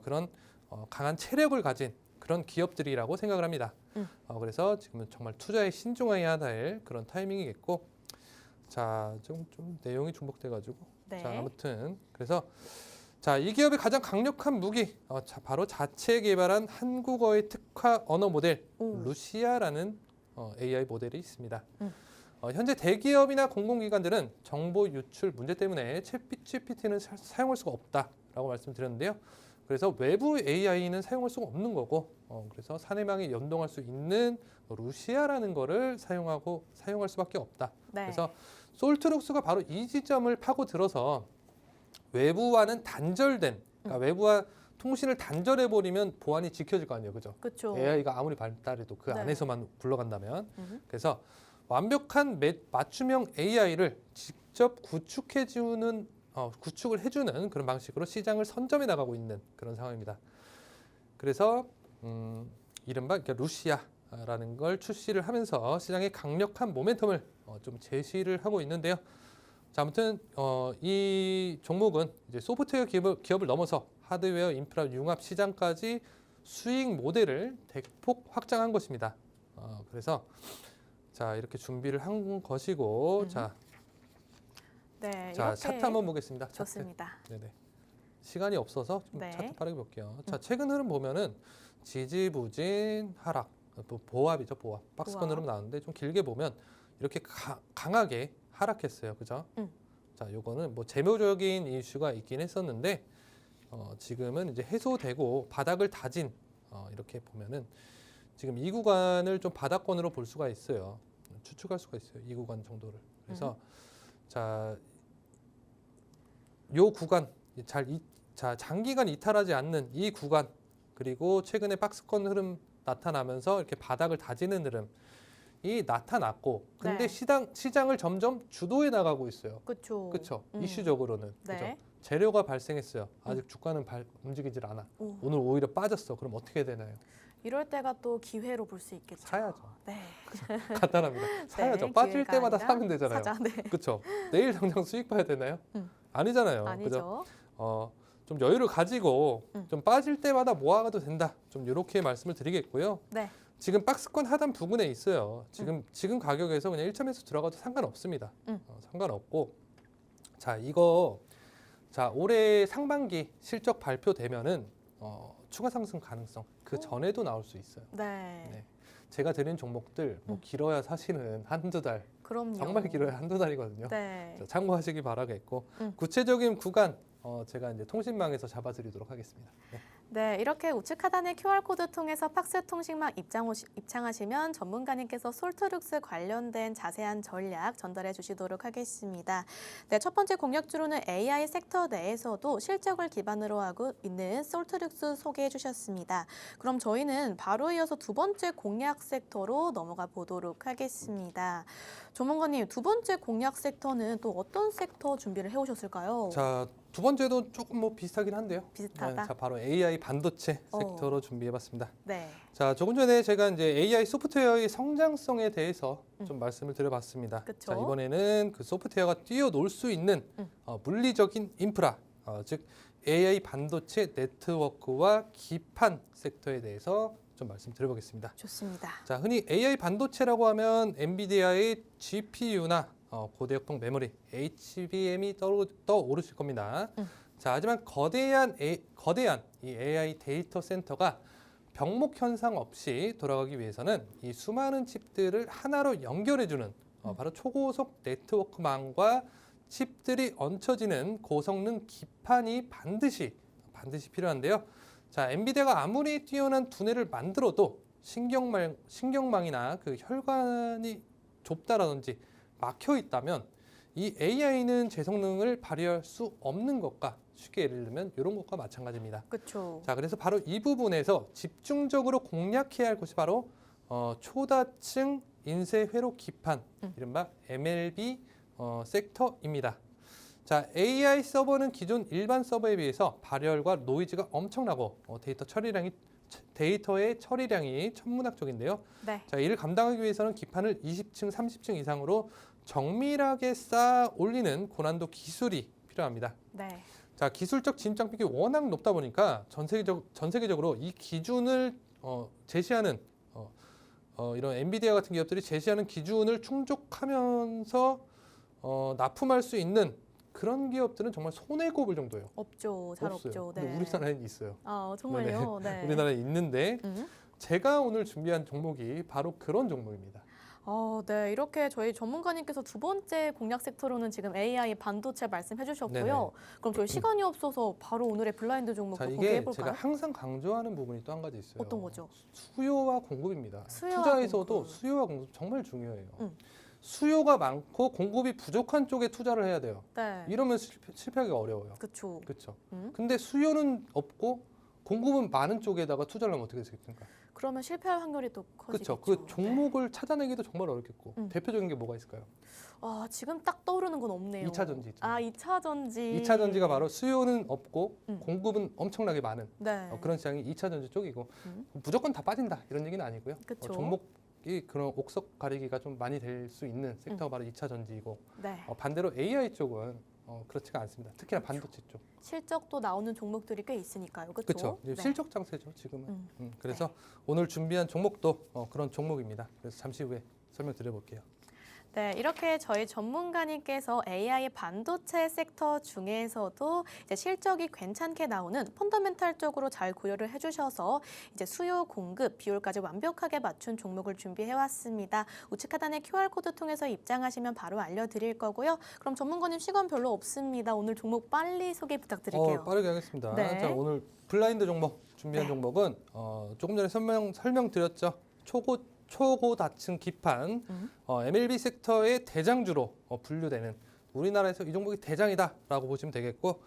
그런 강한 체력을 가진 그런 기업들이라고 생각을 합니다. 그래서 지금은 정말 투자에 신중해야 할 그런 타이밍이겠고, 자, 좀 내용이 중복돼가지고, 네. 자, 아무튼 그래서. 자, 이 기업의 가장 강력한 무기 바로 자체 개발한 한국어의 특화 언어 모델 루시아라는 AI 모델이 있습니다. 현재 대기업이나 공공기관들은 정보 유출 문제 때문에 챗GPT는 사용할 수가 없다라고 말씀드렸는데요. 그래서 외부 AI는 사용할 수가 없는 거고, 그래서 사내망에 연동할 수 있는 루시아라는 거를 사용할 수밖에 없다. 네. 그래서 솔트룩스가 바로 이 지점을 파고 들어서 외부와는 단절된, 그러니까 외부와 통신을 단절해 버리면 보안이 지켜질 거 아니에요, 그죠? 그렇죠. AI가 아무리 발달해도 그 네. 안에서만 굴러간다면, 그래서 완벽한 맞춤형 AI를 직접 구축을 해주는 그런 방식으로 시장을 선점해 나가고 있는 그런 상황입니다. 그래서 이른바 루시아라는 걸 출시를 하면서 시장에 강력한 모멘텀을 좀 제시를 하고 있는데요. 자, 아무튼 이 종목은 이제 소프트웨어 기업을 넘어서 하드웨어, 인프라, 융합 시장까지 수익 모델을 대폭 확장한 것입니다. 그래서 자, 이렇게 준비를 한 것이고 자, 네, 자, 이렇게 차트 한번 보겠습니다. 차트. 좋습니다. 네네. 시간이 없어서 좀 네. 차트 빠르게 볼게요. 자, 최근 흐름 보면은 지지부진 하락, 또 보합이죠, 보합. 박스권 보합. 흐름 나오는데 좀 길게 보면 이렇게 강하게 하락했어요, 그죠? 자, 요거는 뭐 재무적인 이슈가 있긴 했었는데 지금은 이제 해소되고 바닥을 다진 이렇게 보면은 지금 이 구간을 좀 바닥권으로 볼 수가 있어요. 추측할 수가 있어요, 이 구간 정도를. 그래서 자, 요 구간 자, 장기간 이탈하지 않는 이 구간, 그리고 최근에 박스권 흐름 나타나면서 이렇게 바닥을 다지는 흐름이 나타났고, 근데 네. 시장을 점점 주도해 나가고 있어요. 그렇죠. 그렇죠. 이슈적으로는. 네. 그죠. 재료가 발생했어요. 아직 주가는 움직이질 않아. 오늘 오히려 빠졌어. 그럼 어떻게 되나요? 이럴 때가 또 기회로 볼 수 있겠죠. 사야죠. 네. 간단합니다. 사야죠. 네, 빠질 기회가 때마다 아니라 사면 되잖아요. 사자. 네. 그렇죠. 내일 당장 수익 봐야 되나요? 아니잖아요. 그죠? 아니죠. 좀 여유를 가지고 좀 빠질 때마다 모아가도 된다. 좀 이렇게 말씀을 드리겠고요. 네. 지금 박스권 하단 부근에 있어요. 지금 가격에서 그냥 1점에서 들어가도 상관없습니다. 상관없고, 자, 이거 자, 올해 상반기 실적 발표되면은 추가 상승 가능성 그 전에도 나올 수 있어요. 네. 네. 제가 드린 종목들 뭐 길어야 사실은 한두 달, 그럼요. 정말 길어야 한두 달이거든요. 네. 자, 참고하시기 바라겠고, 구체적인 구간 제가 이제 통신망에서 잡아드리도록 하겠습니다. 네. 네, 이렇게 우측 하단의 QR코드 통해서 팍스 통신망 입장하시면 전문가님께서 솔트룩스 관련된 자세한 전략 전달해 주시도록 하겠습니다. 네, 첫 번째 공략주로는 AI 섹터 내에서도 실적을 기반으로 하고 있는 솔트룩스 소개해 주셨습니다. 그럼 저희는 바로 이어서 두 번째 공략 섹터로 넘어가 보도록 하겠습니다. 전문가님, 두 번째 공략 섹터는 또 어떤 섹터 준비를 해오셨을까요? 자, 두 번째도 조금 뭐 비슷하긴 한데요. 비슷하다? 네, 자, 바로 AI 반도체 섹터로 준비해봤습니다. 네. 자, 조금 전에 제가 이제 AI 소프트웨어의 성장성에 대해서 좀 말씀을 드려봤습니다. 그쵸. 자, 이번에는 그 소프트웨어가 뛰어놀 수 있는 물리적인 인프라, 즉 AI 반도체 네트워크와 기판 섹터에 대해서 좀 말씀드려보겠습니다. 좋습니다. 자, 흔히 AI 반도체라고 하면 엔비디아의 GPU나 고대역폭 메모리 HBM이 떠오르실 겁니다. 자, 하지만 거대한 이 AI 데이터 센터가 병목 현상 없이 돌아가기 위해서는 이 수많은 칩들을 하나로 연결해주는 바로 초고속 네트워크망과 칩들이 얹혀지는 고성능 기판이 반드시 필요한데요. 자, 엔비디아가 아무리 뛰어난 두뇌를 만들어도 신경망이나 그 혈관이 좁다라든지 막혀 있다면 이 AI는 제 성능을 발휘할 수 없는 것과 쉽게 예를 들면 이런 것과 마찬가지입니다. 그렇죠. 자, 그래서 바로 이 부분에서 집중적으로 공략해야 할 것이 바로 초다층 인쇄 회로 기판, 이른바 MLB 섹터입니다. 자, AI 서버는 기존 일반 서버에 비해서 발열과 노이즈가 엄청나고 데이터의 처리량이 천문학적인데요. 네. 자, 이를 감당하기 위해서는 기판을 20층, 30층 이상으로 정밀하게 쌓아 올리는 고난도 기술이 필요합니다. 네. 자, 기술적 진입장벽이 워낙 높다 보니까 전 세계적으로 이 기준을 제시하는 이런 엔비디아 같은 기업들이 제시하는 기준을 충족하면서 납품할 수 있는 그런 기업들은 정말 손에 꼽을 정도예요. 없죠. 잘 없어요. 없죠. 근데 네. 우리나라에는 있어요. 정말요? 네. 우리나라에 있는데 제가 오늘 준비한 종목이 바로 그런 종목입니다. 네. 이렇게 저희 전문가님께서 두 번째 공략 섹터로는 지금 AI 반도체 말씀해 주셨고요. 네네. 그럼 저희 시간이 없어서 바로 오늘의 블라인드 종목 자, 공개해 이게 볼까요? 제가 항상 강조하는 부분이 또 한 가지 있어요. 어떤 거죠? 수요와 공급입니다. 수요와 투자에서도 공급. 수요와 공급 정말 중요해요. 수요가 많고 공급이 부족한 쪽에 투자를 해야 돼요. 네. 이러면 실패하기가 어려워요. 그렇죠. 그렇죠. 근데 수요는 없고 공급은 많은 쪽에다가 투자를 하면 어떻게 되겠습니까? 그러면 실패할 확률이 또 커지겠죠. 그렇죠. 그 종목을 찾아내기도 정말 어렵겠고 음. 대표적인 게 뭐가 있을까요? 아, 지금 딱 떠오르는 건 없네요. 2차 전지 있죠. 아, 2차 전지. 2차 전지가 바로 수요는 없고 음. 공급은 엄청나게 많은 네. 그런 시장이 2차 전지 쪽이고 음. 무조건 다 빠진다 이런 얘기는 아니고요. 그쵸. 종목이 그런 옥석 가리기가 좀 많이 될 수 있는 섹터가 바로 2차 전지이고 네. 반대로 AI 쪽은 그렇지가 않습니다. 특히나 그쵸. 반도체 쪽. 실적도 나오는 종목들이 꽤 있으니까요. 그렇죠? 그렇죠. 실적 장세죠 지금은. 음. 그래서 오늘 준비한 종목도 그런 종목입니다. 그래서 잠시 후에 설명드려볼게요. 네, 이렇게 저희 전문가님께서 AI 반도체 섹터 중에서도 이제 실적이 괜찮게 나오는 펀더멘탈 쪽으로 잘 고려를 해주셔서 이제 수요 공급 비율까지 완벽하게 맞춘 종목을 준비해 왔습니다. 우측 하단의 QR 코드 통해서 입장하시면 바로 알려드릴 거고요. 그럼 전문가님 시간 별로 없습니다. 오늘 종목 빨리 소개 부탁드릴게요. 빠르게 하겠습니다. 네. 자, 오늘 블라인드 종목 준비한 네. 종목은 조금 전에 설명드렸죠. 초고다층 기판 MLB 섹터의 대장주로 분류되는 우리나라에서 이 종목이 대장이다라고 보시면 되겠고,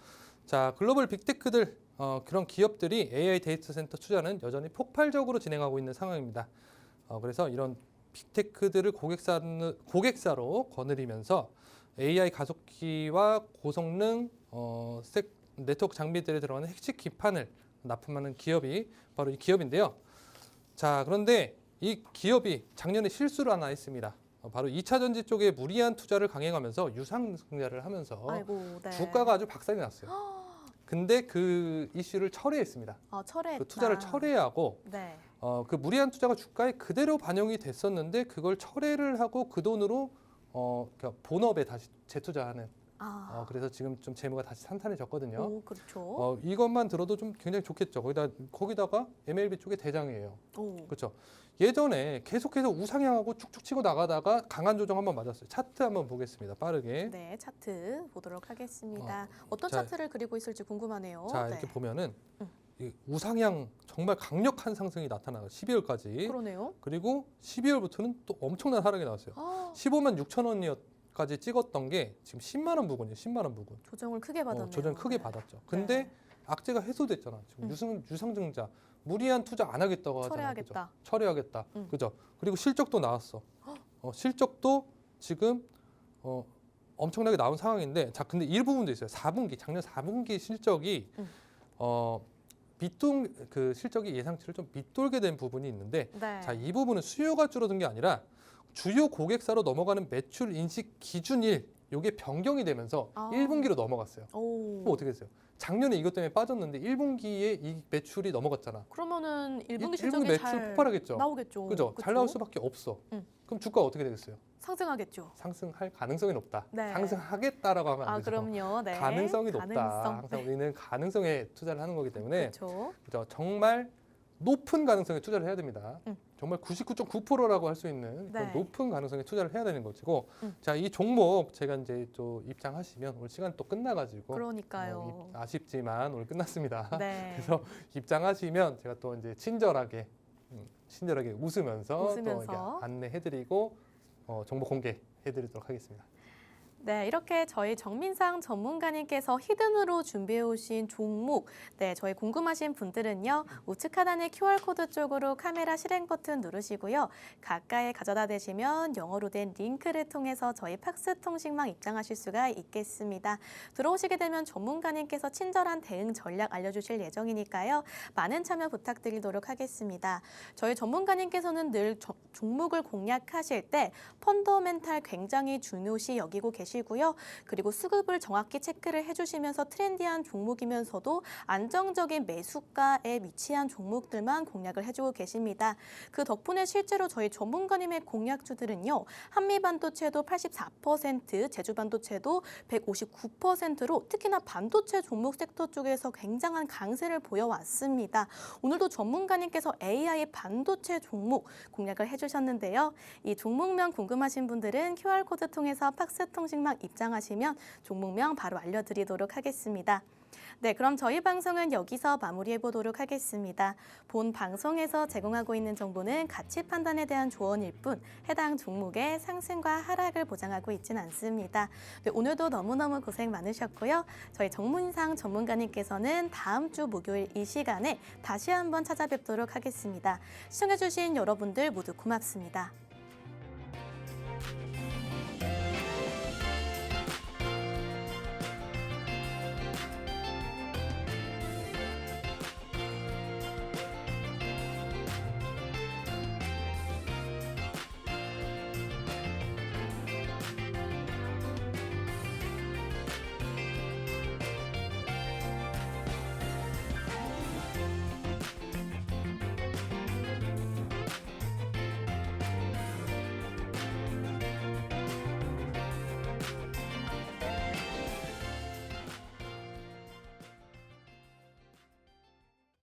자 글로벌 빅테크들 그런 기업들이 AI 데이터 센터 투자는 여전히 폭발적으로 진행하고 있는 상황입니다. 그래서 이런 빅테크들을 고객사로 거느리면서 AI 가속기와 고성능 네트워크 장비들에 들어가는 핵심 기판을 납품하는 기업이 바로 이 기업인데요. 자, 그런데 이 기업이 작년에 실수를 하나 했습니다. 바로 2차 전지 쪽에 무리한 투자를 강행하면서 유상증자를 하면서 아이고, 네. 주가가 아주 박살이 났어요. 근데 그 이슈를 철회했습니다. 철회했다. 그 투자를 철회하고 네. 그 무리한 투자가 주가에 그대로 반영이 됐었는데 그걸 철회를 하고 그 돈으로 그러니까 본업에 다시 재투자하는. 그래서 지금 좀 재무가 다시 탄탄해졌거든요. 오, 그렇죠. 이것만 들어도 좀 굉장히 좋겠죠. 거기다가 MLB 쪽의 대장이에요. 오. 그렇죠. 예전에 계속해서 우상향하고 쭉쭉 치고 나가다가 강한 조정 한번 맞았어요. 차트 한번 보겠습니다. 빠르게. 네, 차트 보도록 하겠습니다. 어떤 자, 차트를 그리고 있을지 궁금하네요. 자, 네. 이렇게 보면은 이 우상향 정말 강력한 상승이 나타나요. 12월까지. 그러네요. 그리고 12월부터는 또 엄청난 하락이 나왔어요. 15만 6천 원까지 찍었던 게 지금 10만 원 부근이에요. 10만 원 부근. 조정을 크게 받았네요. 조정 크게 네. 받았죠. 근데 네. 악재가 해소됐잖아. 지금 유상증자 무리한 투자 안 하겠다고 하잖아요. 철회하겠다. 그죠? 철회하겠다. 음. 그죠? 그리고 실적도 나왔어. 실적도 지금 엄청나게 나온 상황인데, 자 근데 이 부분도 있어요. 작년 4분기 실적이 그 실적이 예상치를 좀 밑돌게 된 부분이 있는데, 네. 자 이 부분은 수요가 줄어든 게 아니라 주요 고객사로 넘어가는 매출 인식 기준일 요게 변경이 되면서 1분기로 넘어갔어요. 오. 그럼 어떻게 됐어요? 작년에 이것 때문에 빠졌는데 1분기에 이 매출이 넘어갔잖아. 그러면은 1분기 1분기 실적이 매출 잘 폭발하겠죠. 나오겠죠. 그죠? 잘 나올 수밖에 없어. 그럼 주가가 어떻게 되겠어요? 상승하겠죠. 상승할 가능성이 높다. 네. 상승하겠다라고 하면 안 되죠. 그럼요. 네. 가능성이 높다. 가능성. 항상 우리는 가능성에 투자를 하는 거기 때문에 그렇죠. 그죠? 정말 높은 가능성에 투자를 해야 됩니다. 정말 99.9%라고 할 수 있는 그런 네. 높은 가능성에 투자를 해야 되는 것이고, 음. 자, 이 종목 제가 이제 또 입장하시면 오늘 시간 또 끝나가지고 그러니까요. 아쉽지만 오늘 끝났습니다. 네. 그래서 입장하시면 제가 또 이제 친절하게 웃으면서 또 웃으면서. 이렇게 안내해드리고 정보 공개해드리도록 하겠습니다. 네, 이렇게 저희 정민상 전문가님께서 히든으로 준비해 오신 종목, 네, 저희 궁금하신 분들은요, 우측 하단의 QR코드 쪽으로 카메라 실행 버튼 누르시고요, 가까이 가져다 대시면 영어로 된 링크를 통해서 저희 팍스 통신망 입장하실 수가 있겠습니다. 들어오시게 되면 전문가님께서 친절한 대응 전략 알려주실 예정이니까요, 많은 참여 부탁드리도록 하겠습니다. 저희 전문가님께서는 늘 종목을 공략하실 때 펀더멘탈 굉장히 중요시 여기고 계시고요. 그리고 수급을 정확히 체크를 해주시면서 트렌디한 종목이면서도 안정적인 매수가에 위치한 종목들만 공략을 해주고 계십니다. 그 덕분에 실제로 저희 전문가님의 공략주들은요. 한미반도체도 84%, 제주반도체도 159%로 특히나 반도체 종목 섹터 쪽에서 굉장한 강세를 보여왔습니다. 오늘도 전문가님께서 AI 반도체 종목 공략을 해주셨는데요. 이 종목명 궁금하신 분들은 QR코드 통해서 팍스 통신망 입장하시면 종목명 바로 알려드리도록 하겠습니다. 네, 그럼 저희 방송은 여기서 마무리해 보도록 하겠습니다. 본 방송에서 제공하고 있는 정보는 가치 판단에 대한 조언일 뿐 해당 종목의 상승과 하락을 보장하고 있지는 않습니다. 네, 오늘도 너무너무 고생 많으셨고요. 저희 정문상 전문가님께서는 다음 주 목요일 이 시간에 다시 한번 찾아뵙도록 하겠습니다. 시청해주신 여러분들 모두 고맙습니다.